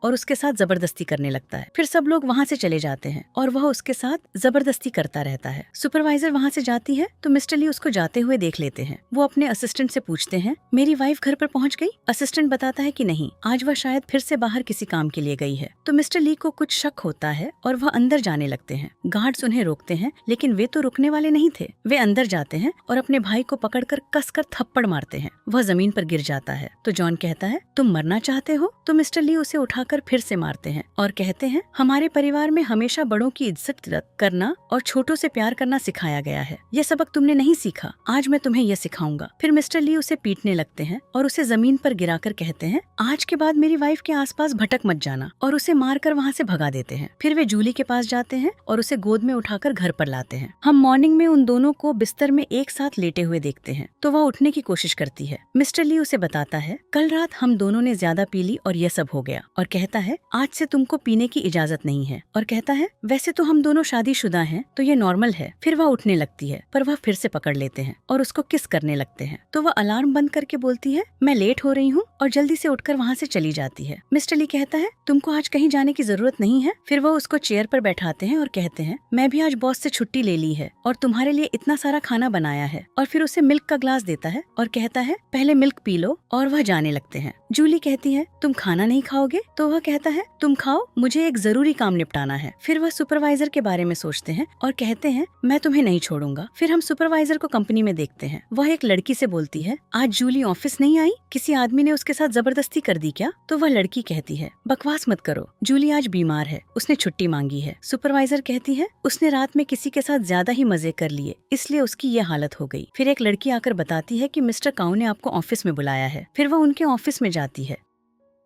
और उसके साथ जबरदस्ती करने लगता है। फिर सब लोग वहाँ से चले जाते हैं और वह उसके साथ जबरदस्ती करता रहता है। सुपरवाइजर वहाँ से जाती है तो मिस्टर ली उसको जाते हुए देख लेते हैं। वो अपने असिस्टेंट से पूछते हैं, मेरी वाइफ घर पर पहुँच गई? असिस्टेंट बताता है कि नहीं, आज वह शायद फिर से बाहर किसी काम के लिए गई है। तो मिस्टर ली को कुछ शक होता है और वह अंदर जाने लगते हैं। गार्ड्स उन्हें रोकते हैं, लेकिन वे तो रुकने वाले नहीं थे। वे अंदर जाते हैं और अपने भाई को पकड़कर कसकर थप्पड़ मारते हैं। वह जमीन पर गिर जाता है। तो जॉन कहता है, तुम मरना चाहते हो? तो मिस्टर ली उसे उठाकर फिर से मारते हैं और कहते हैं, हमारे परिवार में हमेशा बड़ों की इज्जत करना और छोटों से प्यार करना सिखाया गया है। यह सबक तुमने नहीं सीखा, आज मैं तुम्हें यह सिखाऊंगा। फिर मिस्टर ली उसे पीटने लगते हैं और उसे जमीन पर गिराकर कहते हैं, आज के बाद मेरी वाइफ के आसपास भटक मत जाना, और उसे मारकर वहाँ से भगा देते हैं। फिर वे जूली के पास जाते हैं और उसे गोद में उठाकर घर पर लाते हैं। हम मॉर्निंग में उन दोनों को बिस्तर में एक साथ लेटे हुए देखते हैं तो वह उठने की कोशिश करती है। मिस्टर ली उसे बताता है, कल रात हम दोनों ने ज्यादा पी ली और यह सब हो गया। और कहता है, आज से तुमको पीने की इजाजत नहीं है। और कहता है, वैसे तो हम दोनों शादीशुदा हैं तो ये नॉर्मल है। फिर वह उठने लगती है पर वह फिर से पकड़ लेते हैं और उसको किस करने लगते हैं। तो वह अलार्म बंद करके बोलती है, मैं लेट हो रही हूँ, और जल्दी से उठकर वहाँ से चली जाती है। मिस्टर ली कहता है, तुमको आज कहीं जाने की जरूरत नहीं है। फिर वह उसको चेयर पर बैठाते हैं और कहते हैं, मैं भी आज बॉस से छुट्टी ले ली है और तुम्हारे लिए इतना सारा खाना बनाया है। और फिर उसे मिल्क का ग्लास देता है और कहता है, पहले मिल्क पी लो। और वह जाने लगते हैं। जूली कहती है, तुम खाना नहीं खाओगे? तो वह कहता है, तुम खाओ, मुझे एक जरूरी काम निपटाना है। फिर वह सुपरवाइजर के बारे में सोचते हैं और कहते हैं, मैं तुम्हें नहीं छोड़ूंगा। फिर हम सुपरवाइजर को कंपनी में देखते हैं। वह एक लड़की से बोलती है, आज जूली ऑफिस नहीं आई, किसी आदमी ने उसके साथ जबरदस्ती कर दी क्या? तो वह लड़की कहती है, बकवास मत करो, जूली आज बीमार है, उसने छुट्टी मांगी है। सुपरवाइजर कहती है, उसने रात में किसी के साथ ज्यादा ही मजे कर लिए, इसलिए उसकी ये हालत हो गई। फिर एक लड़की आकर बताती है कि मिस्टर काऊ ने आपको ऑफिस में बुलाया है। फिर वह उनके ऑफिस में जाती है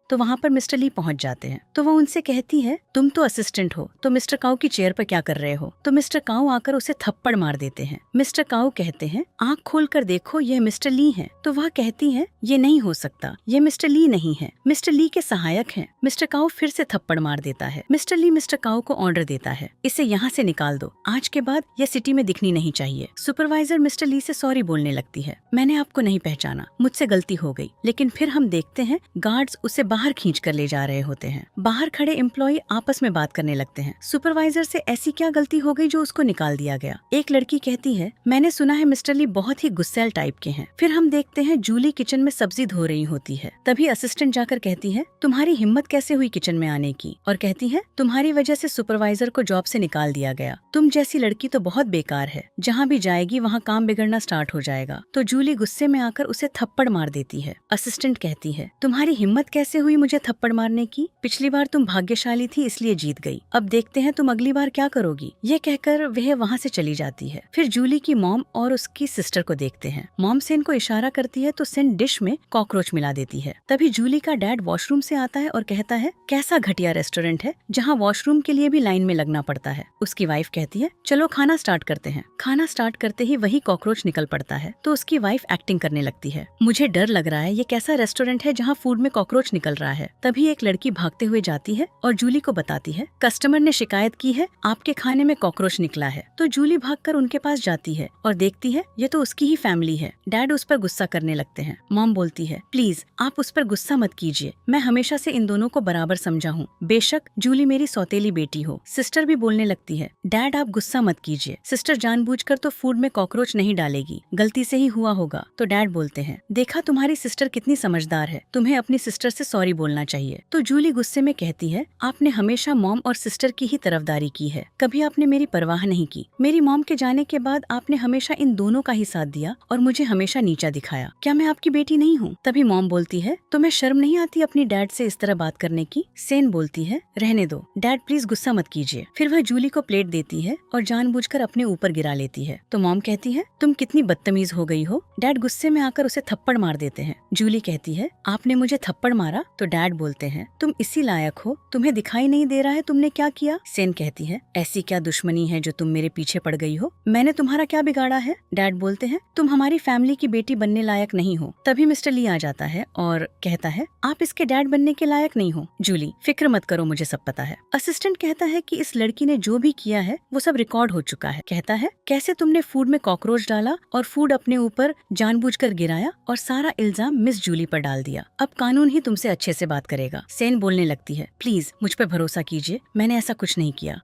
तो वहाँ पर मिस्टर ली पहुँच जाते हैं। तो वो उनसे कहती है, तुम तो असिस्टेंट हो, तो मिस्टर काऊ की चेयर पर क्या कर रहे हो? तो मिस्टर काऊ आकर उसे थप्पड़ मार देते हैं। मिस्टर काऊ कहते हैं, आँख खोल कर देखो, यह मिस्टर ली है। तो वह कहती है, ये नहीं हो सकता, ये मिस्टर ली नहीं है, मिस्टर ली के सहायक हैं। मिस्टर काऊ फिर से थप्पड़ मार देता है। मिस्टर ली मिस्टर काऊ को ऑर्डर देता है, इसे यहाँ से निकाल दो, आज के बाद यह सिटी में दिखनी नहीं चाहिए। सुपरवाइजर मिस्टर ली से सॉरी बोलने लगती है, मैंने आपको नहीं पहचाना, मुझसे गलती हो गई। लेकिन फिर हम देखते हैं गार्ड्स उसे बाहर खींच कर ले जा रहे होते हैं। बाहर खड़े एम्प्लॉय आपस में बात करने लगते हैं। सुपरवाइजर से ऐसी क्या गलती हो गई जो उसको निकाल दिया गया? एक लड़की कहती है, मैंने सुना है मिस्टर ली बहुत ही गुस्सैल टाइप के हैं। फिर हम देखते हैं जूली किचन में सब्जी धो रही होती है। तभी असिस्टेंट जाकर कहती है, तुम्हारी हिम्मत कैसे हुई किचन में आने की? और कहती है, तुम्हारी वजह से सुपरवाइजर को जॉब से निकाल दिया गया, तुम जैसी लड़की तो बहुत बेकार है, जहाँ भी जाएगी वहाँ काम बिगड़ना स्टार्ट हो जाएगा। तो जूली गुस्से में आकर उसे थप्पड़ मार देती है। असिस्टेंट कहती है, तुम्हारी हिम्मत कैसे हुई हुई मुझे थप्पड़ मारने की। पिछली बार तुम भाग्यशाली थी इसलिए जीत गई, अब देखते हैं तुम अगली बार क्या करोगी। ये कहकर वह वहाँ से चली जाती है। फिर जूली की मॉम और उसकी सिस्टर को देखते हैं। मॉम सेन को इशारा करती है तो सेन डिश में कॉकरोच मिला देती है। तभी जूली का डैड वॉशरूम से आता है और कहता है कैसा घटिया रेस्टोरेंट है जहाँ वॉशरूम के लिए भी लाइन में लगना पड़ता है। उसकी वाइफ कहती है चलो खाना स्टार्ट करते हैं। खाना स्टार्ट करते ही वही कॉकरोच निकल पड़ता है तो उसकी वाइफ एक्टिंग करने लगती है, मुझे डर लग रहा है, ये कैसा रेस्टोरेंट है जहाँ फूड में कॉकरोच निकल रहा है। तभी एक लड़की भागते हुए जाती है और जूली को बताती है कस्टमर ने शिकायत की है आपके खाने में कॉकरोच निकला है। तो जूली भागकर उनके पास जाती है और देखती है ये तो उसकी ही फैमिली है। डैड उस पर गुस्सा करने लगते हैं। मॉम बोलती है प्लीज आप उस पर गुस्सा मत कीजिए, मैं हमेशा से इन दोनों को बराबर समझा हूँ, बेशक जूली मेरी सौतेली बेटी हो। सिस्टर भी बोलने लगती है डैड आप गुस्सा मत कीजिए, सिस्टर जानबूझकर तो फूड में कॉकरोच नहीं डालेगी, गलती से ही हुआ होगा। तो डैड बोलते हैं देखा तुम्हारी सिस्टर कितनी समझदार है, तुम्हें अपनी सिस्टर से सॉरी बोलना चाहिए। तो जूली गुस्से में कहती है आपने हमेशा मॉम और सिस्टर की ही तरफदारी की है, कभी आपने मेरी परवाह नहीं की। मेरी मॉम के जाने के बाद आपने हमेशा इन दोनों का ही साथ दिया और मुझे हमेशा नीचा दिखाया, क्या मैं आपकी बेटी नहीं हूँ? तभी मॉम बोलती है तुम्हें शर्म नहीं आती अपनी डैड से इस तरह बात करने की? सेन बोलती है रहने दो डैड, प्लीज गुस्सा मत कीजिए। फिर वह जूली को प्लेट देती है और जानबूझकर अपने ऊपर गिरा लेती है। तो मॉम कहती है तुम कितनी बदतमीज हो गई हो। डैड गुस्से में आकर उसे थप्पड़ मार देते हैं। जूली कहती है आपने मुझे थप्पड़ मारा? तो डैड बोलते हैं तुम इसी लायक हो, तुम्हें दिखाई नहीं दे रहा है तुमने क्या किया? सेन कहती है ऐसी क्या दुश्मनी है जो तुम मेरे पीछे पड़ गई हो, मैंने तुम्हारा क्या बिगाड़ा है? डैड बोलते हैं तुम हमारी फैमिली की बेटी बनने लायक नहीं हो। तभी मिस्टर ली आ जाता है और कहता है आप इसके डैड बनने के लायक नहीं हो। जूली फिक्र मत करो, मुझे सब पता है। असिस्टेंट कहता है कि इस लड़की ने जो भी किया है वो सब रिकॉर्ड हो चुका है। कहता है कैसे तुमने फूड में कॉकरोच डाला और फूड अपने ऊपर जानबूझकर गिराया और सारा इल्जाम मिस जूली पर डाल दिया, अब कानून ही तुमसे अच्छे से बात करेगा। सेन बोलने लगती है प्लीज मुझ पर भरोसा कीजिए, मैंने ऐसा कुछ नहीं किया।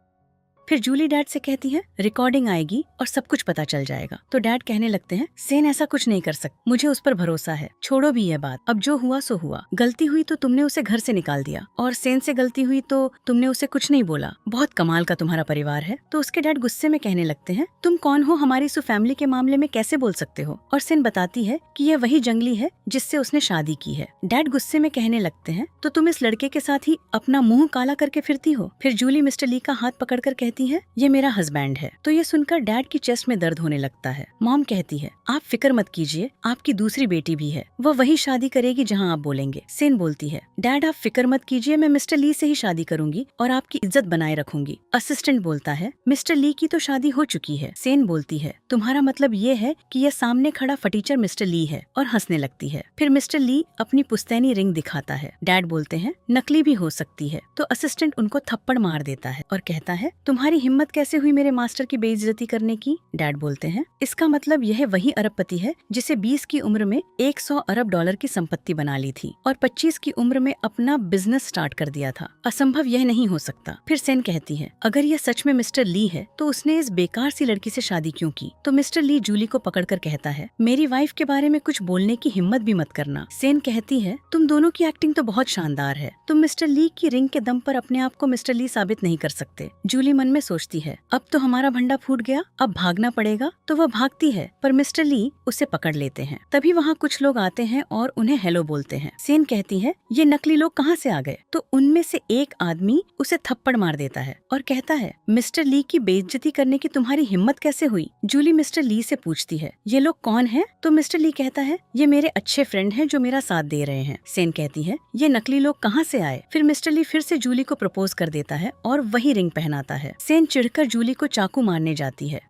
फिर जूली डैड से कहती है रिकॉर्डिंग आएगी और सब कुछ पता चल जाएगा। तो डैड कहने लगते हैं सेन ऐसा कुछ नहीं कर सकता, मुझे उस पर भरोसा है, छोड़ो भी ये बात, अब जो हुआ सो हुआ। गलती हुई तो तुमने उसे घर से निकाल दिया और सेन से गलती हुई तो तुमने उसे कुछ नहीं बोला, बहुत कमाल का तुम्हारा परिवार है। तो उसके डैड गुस्से में कहने लगते हैं तुम कौन हो, हमारी सु फैमिली के मामले में कैसे बोल सकते हो? और सेन बताती है कि यह वही जंगली है जिससे उसने शादी की है। डैड गुस्से में कहने लगते हैं तो तुम इस लड़के के साथ ही अपना मुंह काला करके फिरती हो। फिर जूली मिस्टर ली का हाथ पकड़कर कहती है ये मेरा हस्बैंड है। तो ये सुनकर डैड की चेस्ट में दर्द होने लगता है। मॉम कहती है आप फिक्र मत कीजिए, आपकी दूसरी बेटी भी है, वह वही शादी करेगी जहाँ आप बोलेंगे। सेन बोलती है डैड आप फिक्र मत कीजिए, मैं मिस्टर ली से ही शादी करूंगी और आपकी इज्जत बनाए रखूंगी। असिस्टेंट बोलता है मिस्टर ली की तो शादी हो चुकी है। सेन बोलती है तुम्हारा मतलब ये है कि यह सामने खड़ा फटीचर मिस्टर ली है, और हंसने लगती है। फिर मिस्टर ली अपनी पुश्तैनी रिंग दिखाता है। डैड बोलते हैं नकली भी हो सकती है। तो असिस्टेंट उनको थप्पड़ मार देता है और कहता है तुम्हारी हिम्मत कैसे हुई मेरे मास्टर की बेइज्जती करने की? डैड बोलते हैं इसका मतलब यह वही अरबपति है जिसे 20 की उम्र में 100 अरब डॉलर की संपत्ति बना ली थी और 25 की उम्र में अपना बिजनेस स्टार्ट कर दिया था, असंभव यह नहीं हो सकता। फिर सेन कहती है अगर यह सच में मिस्टर ली है तो उसने इस बेकार सी लड़की से शादी क्यों की? तो मिस्टर ली जूली को पकड़कर कहता है मेरी वाइफ के बारे में कुछ बोलने की हिम्मत भी मत करना। सेन कहती है तुम दोनों की एक्टिंग तो बहुत शानदार है, तुम मिस्टर ली की रिंग के दम पर अपने आप को मिस्टर ली साबित नहीं कर सकते। जूली मन में सोचती है अब तो हमारा भंडा फूट गया, अब भागना पड़ेगा। तो वह भागती है पर मिस्टर ली उसे पकड़ लेते हैं। तभी वहाँ कुछ लोग आते हैं और उन्हें हेलो बोलते हैं। सेन कहती है ये नकली लोग कहाँ से आ गए? तो उनमें से एक आदमी उसे थप्पड़ मार देता है और कहता है मिस्टर ली की बेइज्जती करने की तुम्हारी हिम्मत कैसे हुई? जूली मिस्टर ली से पूछती है ये लोग कौन है? तो मिस्टर ली कहता है ये मेरे अच्छे फ्रेंड हैं जो मेरा साथ दे रहे हैं। सेन कहती है ये नकली लोग कहाँ से आए? फिर मिस्टर ली फिर से जूली को प्रपोज कर देता है और वही रिंग पहनाता है। सेन चिढ़कर जूली को चाकू मारने जाती है।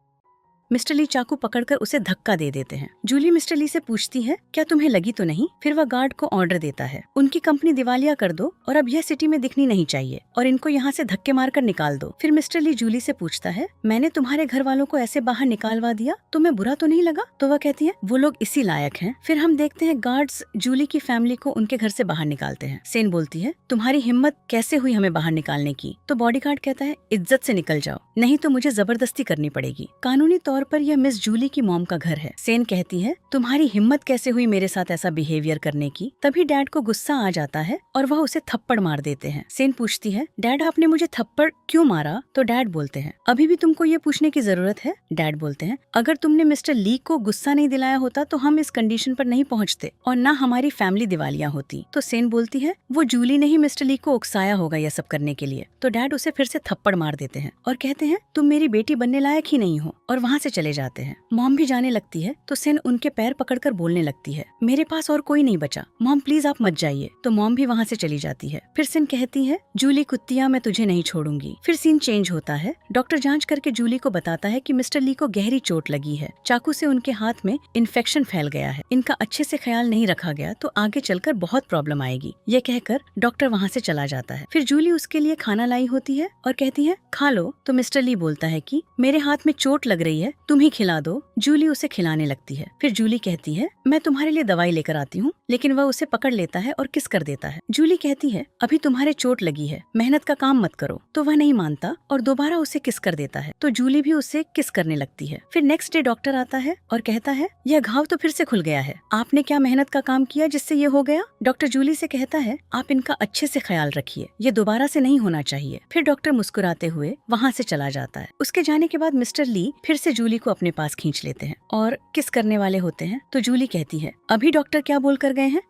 मिस्टर ली चाकू पकड़कर उसे धक्का दे देते हैं। जूली मिस्टर ली से पूछती है क्या तुम्हें लगी तो नहीं? फिर वह गार्ड को ऑर्डर देता है उनकी कंपनी दिवालिया कर दो और अब यह सिटी में दिखनी नहीं चाहिए और इनको यहाँ से धक्के मारकर निकाल दो। फिर मिस्टर ली जूली से पूछता है मैंने तुम्हारे घर वालों को ऐसे बाहर निकालवा दिया, तुम्हें बुरा तो नहीं लगा? तो वह कहती है वो लोग इसी लायक हैं। फिर हम देखते हैं गार्ड्स जूली की फैमिली को उनके घर से बाहर निकालते हैं। सेन बोलती है तुम्हारी हिम्मत कैसे हुई हमें बाहर निकालने की? तो बॉडीगार्ड कहता है इज्जत से निकल जाओ, नहीं तो मुझे जबरदस्ती करनी पड़ेगी। कानूनी तौर तौर पर यह मिस जूली की मॉम का घर है। सेन कहती है, तुम्हारी हिम्मत कैसे हुई मेरे साथ ऐसा बिहेवियर करने की। तभी डैड को गुस्सा आ जाता है और वह उसे थप्पड़ मार देते हैं। सेन पूछती है, डैड आपने मुझे थप्पड़ क्यों मारा? तो डैड बोलते हैं, अभी भी तुमको ये पूछने की जरूरत है? डैड बोलते हैं, अगर तुमने मिस्टर ली को गुस्सा नहीं दिलाया होता तो हम इस कंडीशन पर नहीं पहुँचते और न हमारी फैमिली दिवालिया होती। तो सेन बोलती है, वो जूली ने ही मिस्टर ली को उकसाया होगा यह सब करने के लिए। तो डैड उसे फिर से थप्पड़ मार देते हैं और कहते हैं, तुम मेरी बेटी बनने लायक ही नहीं हो, और वहाँ से चले जाते हैं। मॉम भी जाने लगती है तो सेन उनके पैर पकड़कर बोलने लगती है, मेरे पास और कोई नहीं बचा, मॉम प्लीज आप मत जाइए। तो मॉम भी वहाँ से चली जाती है। फिर सेन कहती है, जूली कुत्तिया मैं तुझे नहीं छोड़ूंगी। फिर सीन चेंज होता है। डॉक्टर जांच करके जूली को बताता है कि मिस्टर ली को गहरी चोट लगी है, चाकू से उनके हाथ में इन्फेक्शन फैल गया है, इनका अच्छे से ख्याल नहीं रखा गया तो आगे चलकर बहुत प्रॉब्लम आएगी। ये कहकर डॉक्टर वहाँ से चला जाता है। फिर जूली उसके लिए खाना लाई होती है और कहती है, खा लो। तो मिस्टर ली बोलता है कि मेरे हाथ में चोट लग रही है, तुम ही खिला दो। जूली उसे खिलाने लगती है। फिर जूली कहती है, मैं तुम्हारे लिए दवाई लेकर आती हूँ, लेकिन वह उसे पकड़ लेता है और किस कर देता है। जूली कहती है, अभी तुम्हारे चोट लगी है, मेहनत का काम मत करो। तो वह नहीं मानता और दोबारा उसे किस कर देता है। तो जूली भी उसे किस करने लगती है। फिर नेक्स्ट डे डॉक्टर आता है और कहता है, यह घाव तो फिर से खुल गया है, आपने क्या मेहनत का काम किया जिससे ये हो गया? डॉक्टर जूली से कहता है, आप इनका अच्छे से ख्याल रखिए, ये दोबारा से नहीं होना चाहिए। फिर डॉक्टर मुस्कुराते हुए वहाँ से चला जाता है। उसके जाने के बाद मिस्टर ली फिर से जूली को अपने पास खींच लेते हैं और किस करने वाले होते हैं। तो जूली कहती है, अभी डॉक्टर क्या बोल कर गए हैं,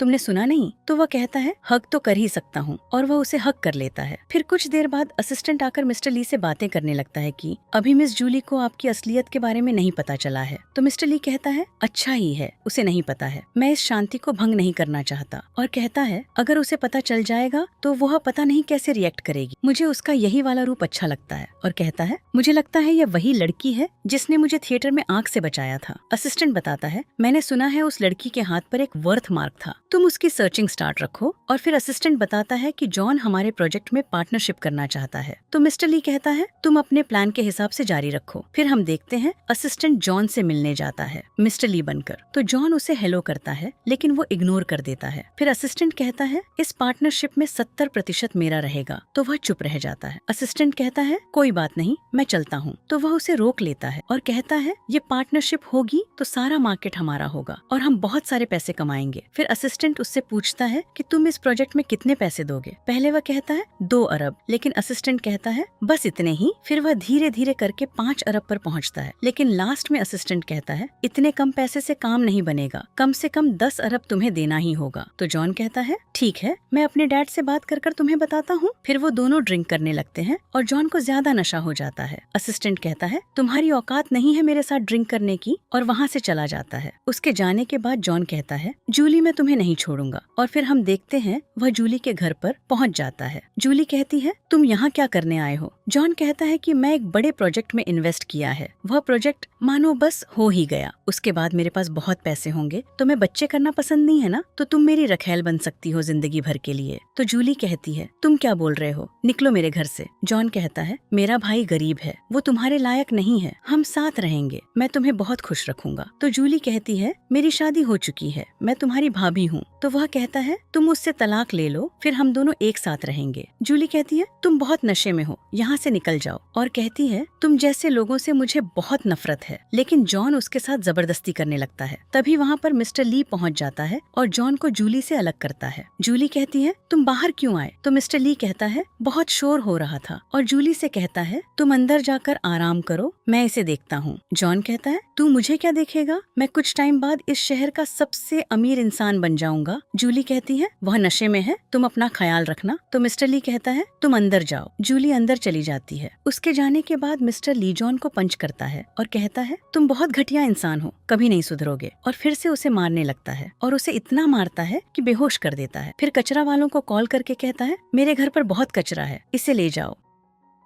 तुमने सुना नहीं? तो वह कहता है, हक तो कर ही सकता हूँ, और वह उसे हक कर लेता है। फिर कुछ देर बाद असिस्टेंट आकर मिस्टर ली से बातें करने लगता है कि अभी मिस जूली को आपकी असलियत के बारे में नहीं पता चला है। तो मिस्टर ली कहता है, अच्छा ही है, उसे नहीं पता है, मैं इस शांति को भंग नहीं करना चाहता। और कहता है, अगर उसे पता चल जाएगा तो वह पता नहीं कैसे रिएक्ट करेगी, मुझे उसका यही वाला रूप अच्छा लगता है। और कहता है, मुझे लगता है यह वही लड़की है जिसने मुझे थिएटर में आग से बचाया था। असिस्टेंट बताता है, मैंने सुना है उस लड़की के हाथ पर एक वर्थ मार्क था, तुम उसकी सर्चिंग स्टार्ट रखो। और फिर असिस्टेंट बताता है कि जॉन हमारे प्रोजेक्ट में पार्टनरशिप करना चाहता है। तो मिस्टर ली कहता है, तुम अपने प्लान के हिसाब से जारी रखो। फिर हम देखते हैं असिस्टेंट जॉन से मिलने जाता है मिस्टर ली बनकर। तो जॉन उसे हेलो करता है लेकिन वो इग्नोर कर देता है। फिर असिस्टेंट कहता है, इस पार्टनरशिप में 70% मेरा रहेगा। तो वह चुप रह जाता है। असिस्टेंट कहता है, कोई बात नहीं, मैं चलता हूँ। तो वह उसे रोक लेता है और कहता है, ये पार्टनरशिप होगी तो सारा मार्केट हमारा होगा और हम बहुत सारे पैसे कमाएंगे। फिर असिस्टेंट उससे पूछता है कि तुम इस प्रोजेक्ट में कितने पैसे दोगे? पहले वह कहता है 2 अरब, लेकिन असिस्टेंट कहता है बस इतने ही। फिर वह धीरे धीरे करके 5 अरब पर पहुंचता है, लेकिन लास्ट में असिस्टेंट कहता है, इतने कम पैसे से काम नहीं बनेगा, कम से कम 10 अरब तुम्हें देना ही होगा। तो जॉन कहता है, ठीक है, मैं अपने डैड से बात कर तुम्हें बताता हूँ। फिर वो दोनों ड्रिंक करने लगते हैं और जॉन को ज्यादा नशा हो जाता है। असिस्टेंट कहता है, तुम्हारी औकात नहीं है मेरे साथ ड्रिंक करने की, और वहाँ से चला जाता है। उसके जाने के बाद जॉन कहता है, जूली मैं तुम्हें नहीं छोड़ूंगा। और फिर हम देखते हैं वह जूली के घर पर पहुंच जाता है। जूली कहती है, तुम यहाँ क्या करने आए हो? जॉन कहता है कि मैं एक बड़े प्रोजेक्ट में इन्वेस्ट किया है, वह प्रोजेक्ट मानो बस हो ही गया, उसके बाद मेरे पास बहुत पैसे होंगे, तो मैं बच्चे करना पसंद नहीं है ना, तो तुम मेरी रखैल बन सकती हो जिंदगी भर के लिए। तो जूली कहती है, तुम क्या बोल रहे हो, निकलो मेरे घर से। जॉन कहता है, मेरा भाई गरीब है, वो तुम्हारे लायक नहीं है, हम साथ रहेंगे, मैं तुम्हें बहुत खुश रखूंगा। तो जूली कहती है, मेरी शादी हो चुकी है, मैं तुम्हारी भाभी हूँ। तो वह कहता है, तुम उससे तलाक ले लो, फिर हम दोनों एक साथ रहेंगे। जूली कहती है, तुम बहुत नशे में हो, यहाँ से निकल जाओ। और कहती है, तुम जैसे लोगों से मुझे बहुत नफरत है। लेकिन जॉन उसके साथ जबरदस्ती करने लगता है। तभी वहाँ पर मिस्टर ली पहुँच जाता है और जॉन को जूली से अलग करता है। जूली कहती है, तुम बाहर क्यों आए? तो मिस्टर ली कहता है, बहुत शोर हो रहा था। और जूली से कहता है, तुम अंदर जाकर आराम करो, मैं इसे देखता हूँ। जॉन कहता है, तू मुझे क्या देखेगा, मैं कुछ टाइम बाद इस शहर का सबसे अमीर इंसान बन जाऊंगा। जूली कहती है, वह नशे में है, तुम अपना ख्याल रखना। तो मिस्टर ली कहता है, तुम अंदर जाओ। जूली अंदर चली जाती है। उसके जाने के बाद मिस्टर ली जॉन को पंच करता है और कहता है, तुम बहुत घटिया इंसान हो, कभी नहीं सुधरोगे। और फिर से उसे मारने लगता है और उसे इतना मारता है कि बेहोश कर देता है। फिर कचरा वालों को कॉल करके कहता है, मेरे घर पर बहुत कचरा है, इसे ले जाओ।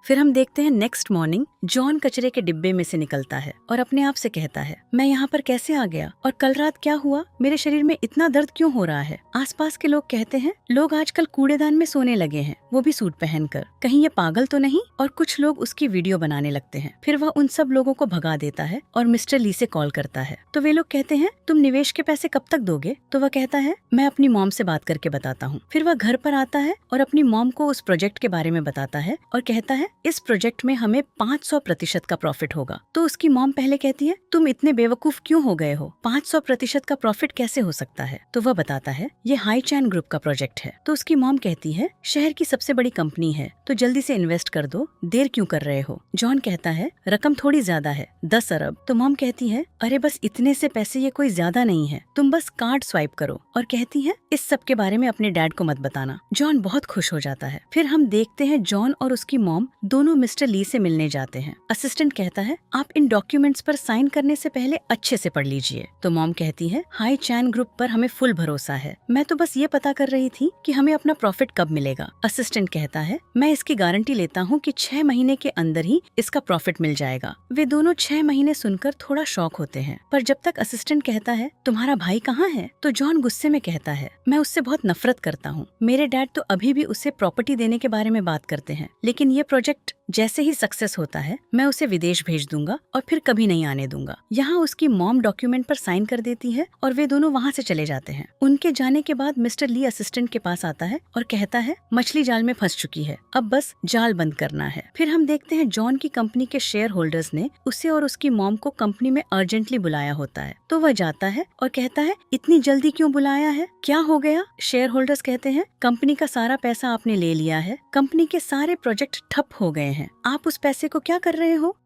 फिर हम देखते हैं नेक्स्ट मॉर्निंग जॉन कचरे के डिब्बे में से निकलता है और अपने आप से कहता है, मैं यहाँ पर कैसे आ गया और कल रात क्या हुआ, मेरे शरीर में इतना दर्द क्यों हो रहा है। आसपास के लोग कहते हैं, लोग आजकल कूड़ेदान में सोने लगे हैं, वो भी सूट पहनकर, कहीं ये पागल तो नहीं। और कुछ लोग उसकी वीडियो बनाने लगते हैं। फिर वह उन सब लोगों को भगा देता है और मिस्टर ली से कॉल करता है। तो वे लोग कहते हैं, तुम निवेश के पैसे कब तक दोगे? तो वह कहता है, मैं अपनी मॉम से बात करके बताता हूँ। फिर वह घर पर आता है और अपनी मॉम को उस प्रोजेक्ट के बारे में बताता है और कहता है, इस प्रोजेक्ट में हमें 500% का प्रॉफिट होगा। तो उसकी मॉम पहले कहती है, तुम इतने बेवकूफ क्यों हो गए हो, 500% का प्रॉफिट कैसे हो सकता है? तो वह बताता है, ये हाई चैन ग्रुप का प्रोजेक्ट है। तो उसकी मॉम कहती है, शहर की सबसे बड़ी कंपनी है, तो जल्दी से इन्वेस्ट कर दो, देर क्यों कर रहे हो? जॉन कहता है, रकम थोड़ी ज्यादा है, 10 अरब। तो मॉम कहती है, अरे बस इतने से पैसे ये कोई ज्यादा नहीं है, तुम बस कार्ड स्वाइप करो। और कहती है, इस सब के बारे में अपने डैड को मत बताना। जॉन बहुत खुश हो जाता है। फिर हम देखते हैं जॉन और उसकी मॉम दोनों मिस्टर ली से मिलने जाते हैं। असिस्टेंट कहता है, आप इन डॉक्यूमेंट्स पर साइन करने से पहले अच्छे से पढ़ लीजिए। तो मॉम कहती है, हाई चैन ग्रुप पर हमें फुल भरोसा है, मैं तो बस ये पता कर रही थी कि हमें अपना प्रॉफिट कब मिलेगा। असिस्टेंट कहता है, मैं इसकी गारंटी लेता हूँ कि 6 महीने के अंदर ही इसका प्रॉफिट मिल जाएगा। वे दोनों 6 महीने सुनकर थोड़ा शॉक होते हैं। पर जब तक असिस्टेंट कहता है, तुम्हारा भाई कहाँ है? तो जॉन गुस्से में कहता है, मैं उससे बहुत नफरत करता हूँ। मेरे डैड तो अभी भी उसे प्रॉपर्टी देने के बारे में बात करते हैं, लेकिन ये प्रोजेक्ट जैसे ही सक्सेस होता है मैं उसे विदेश भेज दूंगा और फिर कभी नहीं आने दूंगा। यहाँ उसकी मॉम डॉक्यूमेंट पर साइन कर देती है और वे दोनों वहाँ से चले जाते हैं। उनके जाने के बाद मिस्टर ली असिस्टेंट के पास आता है और कहता है, मछली जाल में फंस चुकी है, अब बस जाल बंद करना है। फिर हम देखते हैं जॉन की कंपनी के शेयर होल्डर्स ने उसे और उसकी मॉम को कंपनी में अर्जेंटली बुलाया होता है। तो वह जाता है और कहता है, इतनी जल्दी क्यों बुलाया है, क्या हो गया? शेयर होल्डर्स कहते हैं, कंपनी का सारा पैसा आपने ले लिया है, कंपनी के सारे प्रोजेक्ट ठप हो गए हैं, आप उस पैसे को क्या कर रहे हो?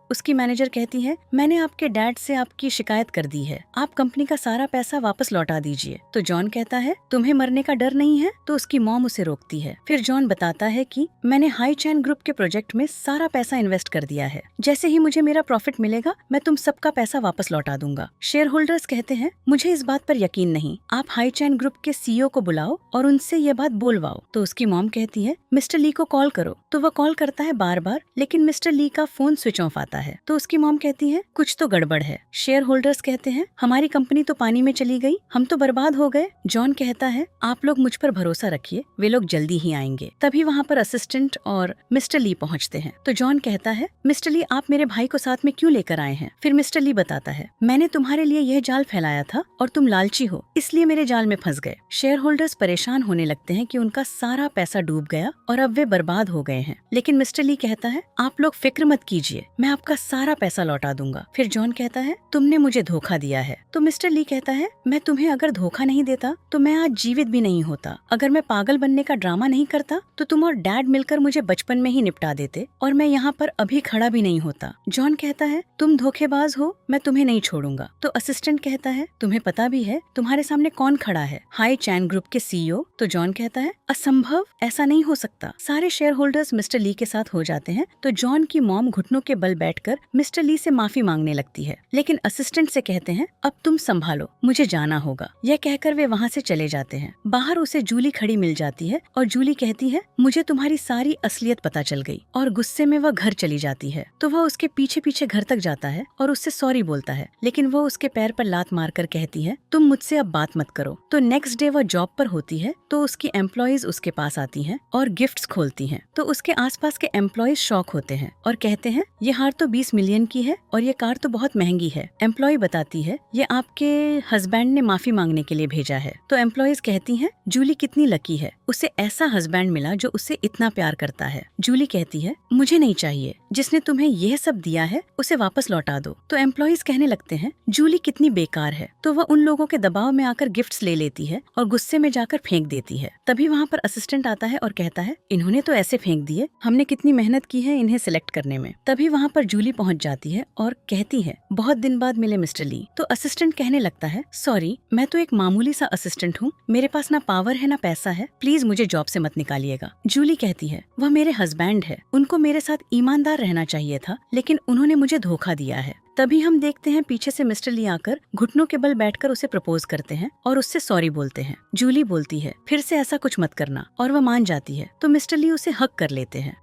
उसकी मैनेजर कहती है, मैंने आपके डैड से आपकी शिकायत कर दी है, आप कंपनी का सारा पैसा वापस लौटा दीजिए। तो जॉन कहता है, तुम्हें मरने का डर नहीं है? तो उसकी मॉम उसे रोकती है। फिर जॉन बताता है कि मैंने हाई चैन ग्रुप के प्रोजेक्ट में सारा पैसा इन्वेस्ट कर दिया है, जैसे ही मुझे मेरा प्रॉफिट मिलेगा मैं तुम सबका पैसा वापस लौटा दूंगा। शेयर होल्डर्स कहते हैं, मुझे इस बात पर यकीन नहीं, आप हाई चैन ग्रुप के CEO को बुलाओ और उनसे ये बात बोलवाओ। तो उसकी मॉम कहती है, मिस्टर ली को कॉल करो। तो वह कॉल करता है बार बार, लेकिन मिस्टर ली का फोन स्विच ऑफ आता है। तो उसकी मॉम कहती है, कुछ तो गड़बड़ है। शेयर होल्डर्स कहते हैं, हमारी कंपनी तो पानी में चली गई, हम तो बर्बाद हो गए। जॉन कहता है, आप लोग मुझ पर भरोसा रखिए, वे लोग जल्दी ही आएंगे। तभी वहाँ पर असिस्टेंट और मिस्टर ली पहुँचते हैं। तो जॉन कहता है, मिस्टर ली आप मेरे भाई को साथ में क्यों लेकर आए हैं? फिर मिस्टर ली बताता है, मैंने तुम्हारे लिए यह जाल फैलाया था और तुम लालची हो, इसलिए मेरे जाल में फंस गए। शेयर होल्डर्स परेशान होने लगते हैं कि उनका सारा पैसा डूब गया और अब वे बर्बाद हो गए हैं। लेकिन मिस्टर ली कहता है, आप लोग फिक्र मत कीजिए, मैं आपका सारा पैसा लौटा दूंगा। फिर जॉन कहता है, तुमने मुझे धोखा दिया है। तो मिस्टर ली कहता है, मैं तुम्हें अगर धोखा नहीं देता तो मैं आज जीवित भी नहीं होता। अगर मैं पागल बनने का ड्रामा नहीं करता तो तुम और डैड मिलकर मुझे बचपन में ही निपटा देते और मैं यहाँ पर अभी खड़ा भी नहीं होता। जॉन कहता है, तुम धोखेबाज हो, मैं तुम्हें नहीं छोड़ूंगा। तो असिस्टेंट कहता है, तुम्हें पता भी है तुम्हारे सामने कौन खड़ा है? हाई चैन ग्रुप के CEO। तो जॉन कहता है, असंभव, ऐसा नहीं हो सकता। सारे शेयर होल्डर्स मिस्टर ली के साथ हो जाते हैं। तो जॉन की मॉम घुटनों के बल बैठकर मिस्टर ली से माफी मांगने लगती है, लेकिन असिस्टेंट से कहते हैं, अब तुम संभालो, मुझे जाना होगा। यह कहकर वे वहाँ से चले जाते हैं। बाहर उसे जूली खड़ी मिल जाती है और जूली कहती है, मुझे तुम्हारी सारी असलियत पता चल गई, और गुस्से में वह घर चली जाती है। तो वह उसके पीछे पीछे घर तक जाता है और उससे सॉरी बोलता है, लेकिन वो उसके पैर पर लात मारकर कहती है, तुम मुझसे अब बात मत करो। तो नेक्स्ट डे वह जॉब पर होती है तो उसकी एम्प्लॉइज उसके पास आती हैं और गिफ्ट्स खोलती हैं। तो उसके आसपास के एम्प्लॉइज शॉक होते हैं और कहते हैं, ये हार तो 20 मिलियन की है और ये कार तो बहुत महंगी है। एम्प्लॉय बताती है, ये आपके हस्बैंड ने माफी मांगने के लिए भेजा है। तो एम्प्लॉइज कहती हैं, जूली कितनी लकी है, उसे ऐसा हस्बैंड मिला जो उसे इतना प्यार करता है। जूली कहती है, मुझे नहीं चाहिए, जिसने तुम्हें यह सब दिया है उसे वापस लौटा दो। तो एम्प्लॉइज कहने लगते हैं, जूली कितनी बेकार है। तो वह उन लोगों के दबाव में आकर गिफ्ट्स ले लेती है और गुस्से में जाकर फेंक देती है। तभी वहाँ पर असिस्टेंट आता है और कहता है, इन्होंने तो ऐसे फेंक दिए, हमने कितनी मेहनत की है इन्हें सिलेक्ट करने में। तभी वहाँ पर जूली पहुँच जाती है और कहती है, बहुत दिन बाद मिले मिस्टर ली। तो असिस्टेंट कहने लगता है, सॉरी, मैं तो एक मामूली सा असिस्टेंट हूँ, मेरे पास ना पावर है ना पैसा है, प्लीज मुझे जॉब से मत निकालिएगा। जूली कहती है, वह मेरे हस्बैंड है, उनको मेरे साथ ईमानदार रहना चाहिए था, लेकिन उन्होंने मुझे धोखा दिया है। तभी हम देखते हैं पीछे से मिस्टर ली आकर घुटनों के बल बैठकर उसे प्रपोज करते हैं और उससे सॉरी बोलते हैं। जूली बोलती है, फिर से ऐसा कुछ मत करना, और वह मान जाती है। तो मिस्टर ली उसे हक कर लेते हैं।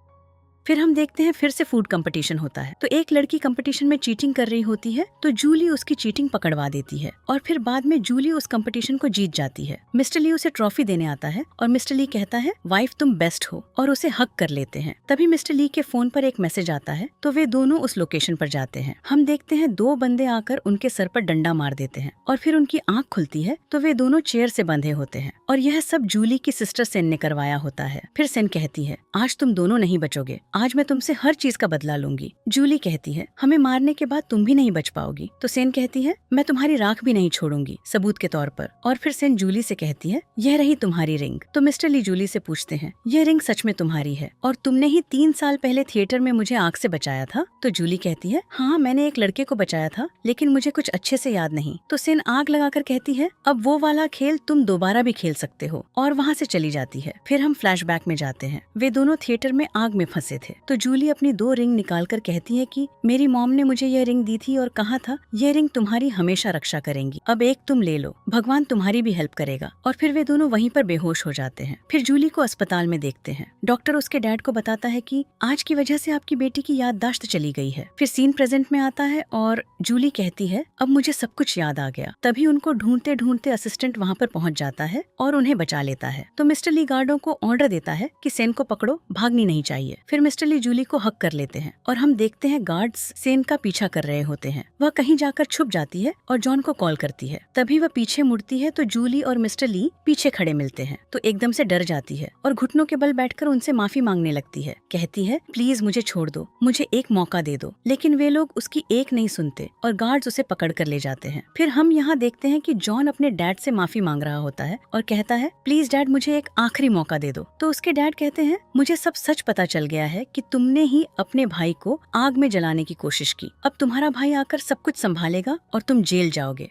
फिर हम देखते हैं फिर से फूड कंपटीशन होता है। तो एक लड़की कंपटीशन में चीटिंग कर रही होती है, तो जूली उसकी चीटिंग पकड़वा देती है और फिर बाद में जूली उस कंपटीशन को जीत जाती है। मिस्टर ली उसे ट्रॉफी देने आता है और मिस्टर ली कहता है, वाइफ तुम बेस्ट हो, और उसे हक कर लेते हैं। तभी मिस्टर ली के फोन पर एक मैसेज आता है, तो वे दोनों उस लोकेशन पर जाते हैं। हम देखते हैं 2 बंदे आकर उनके सर पर डंडा मार देते हैं और फिर उनकी आंख खुलती है तो वे दोनों चेयर से बंधे होते हैं, और यह सब जूली की सिस्टर सेन ने करवाया होता है। फिर सेन कहती है, आज तुम दोनों नहीं बचोगे, आज मैं तुमसे हर चीज का बदला लूंगी। जूली कहती है, हमें मारने के बाद तुम भी नहीं बच पाओगी। तो सेन कहती है, मैं तुम्हारी राख भी नहीं छोड़ूंगी सबूत के तौर पर। और फिर सेन जूली से कहती है, यह रही तुम्हारी रिंग। तो मिस्टर ली जूली से पूछते हैं, यह रिंग सच में तुम्हारी है और तुमने ही 3 साल पहले थिएटर में मुझे आग से बचाया था? तो जूली कहती है, हाँ, मैंने एक लड़के को बचाया था, लेकिन मुझे कुछ अच्छे से याद नहीं। तो सेन आग लगाकर कहती है, अब वो वाला खेल तुम दोबारा भी खेल सकते हो, और वहाँ से चली जाती है। फिर हम फ्लैशबैक में जाते हैं। वे दोनों थिएटर में आग में फंसे थे। तो जूली अपनी 2 रिंग निकाल कर कहती है कि मेरी मॉम ने मुझे यह रिंग दी थी और कहा था यह रिंग तुम्हारी हमेशा रक्षा करेंगी, अब एक तुम ले लो, भगवान तुम्हारी भी हेल्प करेगा। और फिर वे दोनों वहीं पर बेहोश हो जाते हैं। फिर जूली को अस्पताल में देखते हैं। डॉक्टर उसके डैड को बताता है कि आज की वजह से आपकी बेटी की याददाश्त चली गई है। फिर सीन प्रेजेंट में आता है और जूली कहती है, अब मुझे सब कुछ याद आ गया। तभी उनको ढूंढते ढूंढते असिस्टेंट वहाँ पर पहुँच जाता है और उन्हें बचा लेता है। तो मिस्टर ली गार्डों को ऑर्डर देता है कि सेन को पकड़ो, भागनी नहीं चाहिए। फिर मिस्टर ली जूली को हक कर लेते हैं और हम देखते हैं गार्ड्स सेन का पीछा कर रहे होते हैं। वह कहीं जाकर छुप जाती है और जॉन को कॉल करती है। तभी वह पीछे मुड़ती है तो जूली और मिस्टर ली पीछे खड़े मिलते हैं। तो एकदम से डर जाती है और घुटनों के बल बैठकर उनसे माफी मांगने लगती है। कहती है, प्लीज मुझे छोड़ दो, मुझे एक मौका दे दो। लेकिन वे लोग उसकी एक नहीं सुनते और गार्ड्स उसे पकड़ कर ले जाते हैं। फिर हम यहाँ देखते हैं कि जॉन अपने डैड से माफी मांग रहा होता है और कहता है, प्लीज डैड, मुझे एक आखिरी मौका दे दो। तो उसके डैड कहते हैं, मुझे सब सच पता चल गया है कि तुमने ही अपने भाई को आग में जलाने की कोशिश की। अब तुम्हारा भाई आकर सब कुछ संभालेगा और तुम जेल जाओगे।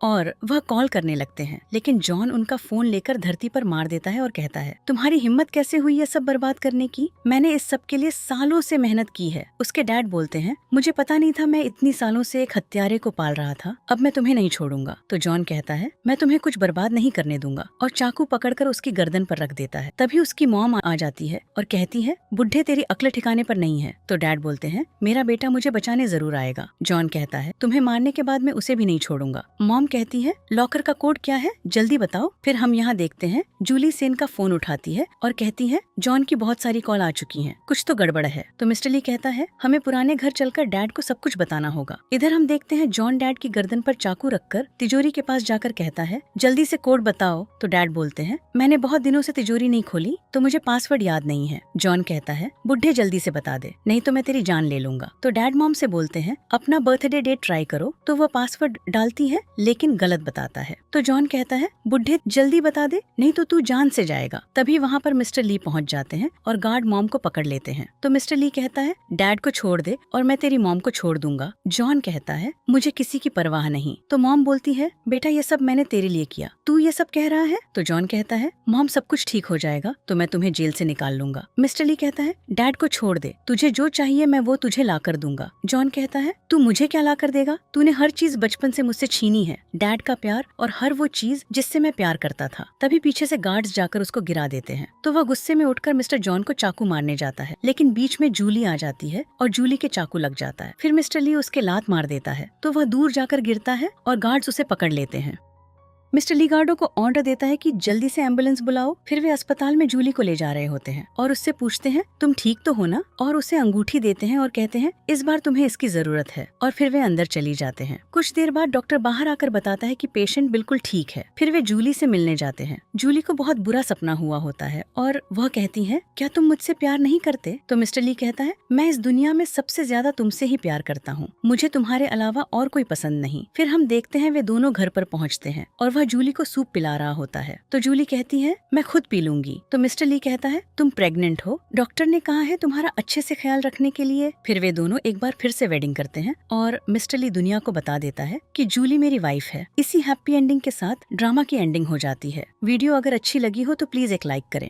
और वह कॉल करने लगते हैं, लेकिन जॉन उनका फोन लेकर धरती पर मार देता है और कहता है, तुम्हारी हिम्मत कैसे हुई ये सब बर्बाद करने की? मैंने इस सब के लिए सालों से मेहनत की है। उसके डैड बोलते हैं, मुझे पता नहीं था मैं इतनी सालों से एक हत्यारे को पाल रहा था। अब मैं तुम्हें नहीं छोड़ूंगा। तो जॉन कहता है, मैं तुम्हें कुछ बर्बाद नहीं करने दूंगा, और चाकू पकड़कर उसकी गर्दन पर रख देता है। तभी उसकी मॉम आ जाती है और कहती है, बुढ़े, तेरी अक्ल ठिकाने पर नहीं है। तो डैड बोलते हैं, मेरा बेटा मुझे बचाने जरूर आएगा। जॉन कहता है, तुम्हें मारने के बाद मैं उसे भी नहीं छोड़ूंगा। मॉम कहती है, लॉकर का कोड क्या है, जल्दी बताओ। फिर हम यहाँ देखते हैं जूली सेन का फोन उठाती है और कहती है, जॉन की बहुत सारी कॉल आ चुकी हैं, कुछ तो गड़बड़ है। तो मिस्टर ली कहता है, हमें पुराने घर चलकर डैड को सब कुछ बताना होगा। इधर हम देखते हैं जॉन डैड की गर्दन पर चाकू रखकर तिजोरी के पास जाकर कहता है, जल्दी से कोड बताओ। तो डैड बोलते हैं, मैंने बहुत दिनों से तिजोरी नहीं खोली तो मुझे पासवर्ड याद नहीं है। जॉन कहता है, बुढ़े, जल्दी से बता दे, नहीं तो मैं तेरी जान ले लूंगा। तो डैड मॉम से बोलते हैं, अपना बर्थडे डेट ट्राई करो। तो वह पासवर्ड डालती है लेकिन गलत बताता है। तो जॉन कहता है, बुढ़े, जल्दी बता दे, नहीं तो तू जान से जाएगा। तभी वहाँ पर मिस्टर ली पहुँच जाते हैं और गार्ड मॉम को पकड़ लेते हैं। तो मिस्टर ली कहता है, डैड को छोड़ दे और मैं तेरी मॉम को छोड़ दूंगा। जॉन कहता है, मुझे किसी की परवाह नहीं। तो मॉम बोलती है, बेटा, ये सब मैंने तेरे लिए किया, तू ये सब कह रहा है? तो जॉन कहता है, मॉम, सब कुछ ठीक हो जाएगा तो मैं तुम्हें जेल से निकाल लूंगा। मिस्टर ली कहता है, डैड को छोड़ दे, तुझे जो चाहिए मैं वो तुझे ला कर दूंगा। जॉन कहता है, तू मुझे क्या ला कर देगा? तूने हर चीज बचपन से मुझसे छीनी है, डैड का प्यार और हर वो चीज जिससे मैं प्यार करता था। तभी पीछे से गार्ड्स जाकर उसको गिरा देते हैं। तो वह गुस्से में उठकर मिस्टर जॉन को चाकू मारने जाता है, लेकिन बीच में जूली आ जाती है और जूली के चाकू लग जाता है। फिर मिस्टर ली उसके लात मार देता है तो वह दूर जाकर गिरता है और गार्ड्स उसे पकड़ लेते हैं। मिस्टर ली गार्डो को ऑर्डर देता है कि जल्दी से एम्बुलेंस बुलाओ। फिर वे अस्पताल में जूली को ले जा रहे होते हैं और उससे पूछते हैं, तुम ठीक तो हो ना? और उसे अंगूठी देते हैं और कहते हैं, इस बार तुम्हें इसकी जरूरत है। और फिर वे अंदर चली जाते हैं। कुछ देर बाद डॉक्टर बाहर आकर बताता है कि पेशेंट बिल्कुल ठीक है। फिर वे जूली से मिलने जाते हैं। जूली को बहुत बुरा सपना हुआ होता है और वह कहती है, क्या तुम मुझसे प्यार नहीं करते? तो मिस्टर ली कहता है, मैं इस दुनिया में सबसे ज्यादा तुमसे ही प्यार करता हूँ, मुझे तुम्हारे अलावा और कोई पसंद नहीं। फिर हम देखते हैं वे दोनों घर पर पहुँचते हैं और वह जूली को सूप पिला रहा होता है। तो जूली कहती है, मैं खुद पी लूंगी। तो मिस्टर ली कहता है, तुम प्रेग्नेंट हो, डॉक्टर ने कहा है तुम्हारा अच्छे से ख्याल रखने के लिए। फिर वे दोनों एक बार फिर से वेडिंग करते हैं और मिस्टर ली दुनिया को बता देता है कि जूली मेरी वाइफ है। इसी हैप्पी एंडिंग के साथ ड्रामा की एंडिंग हो जाती है। वीडियो अगर अच्छी लगी हो तो प्लीज एक लाइक करें।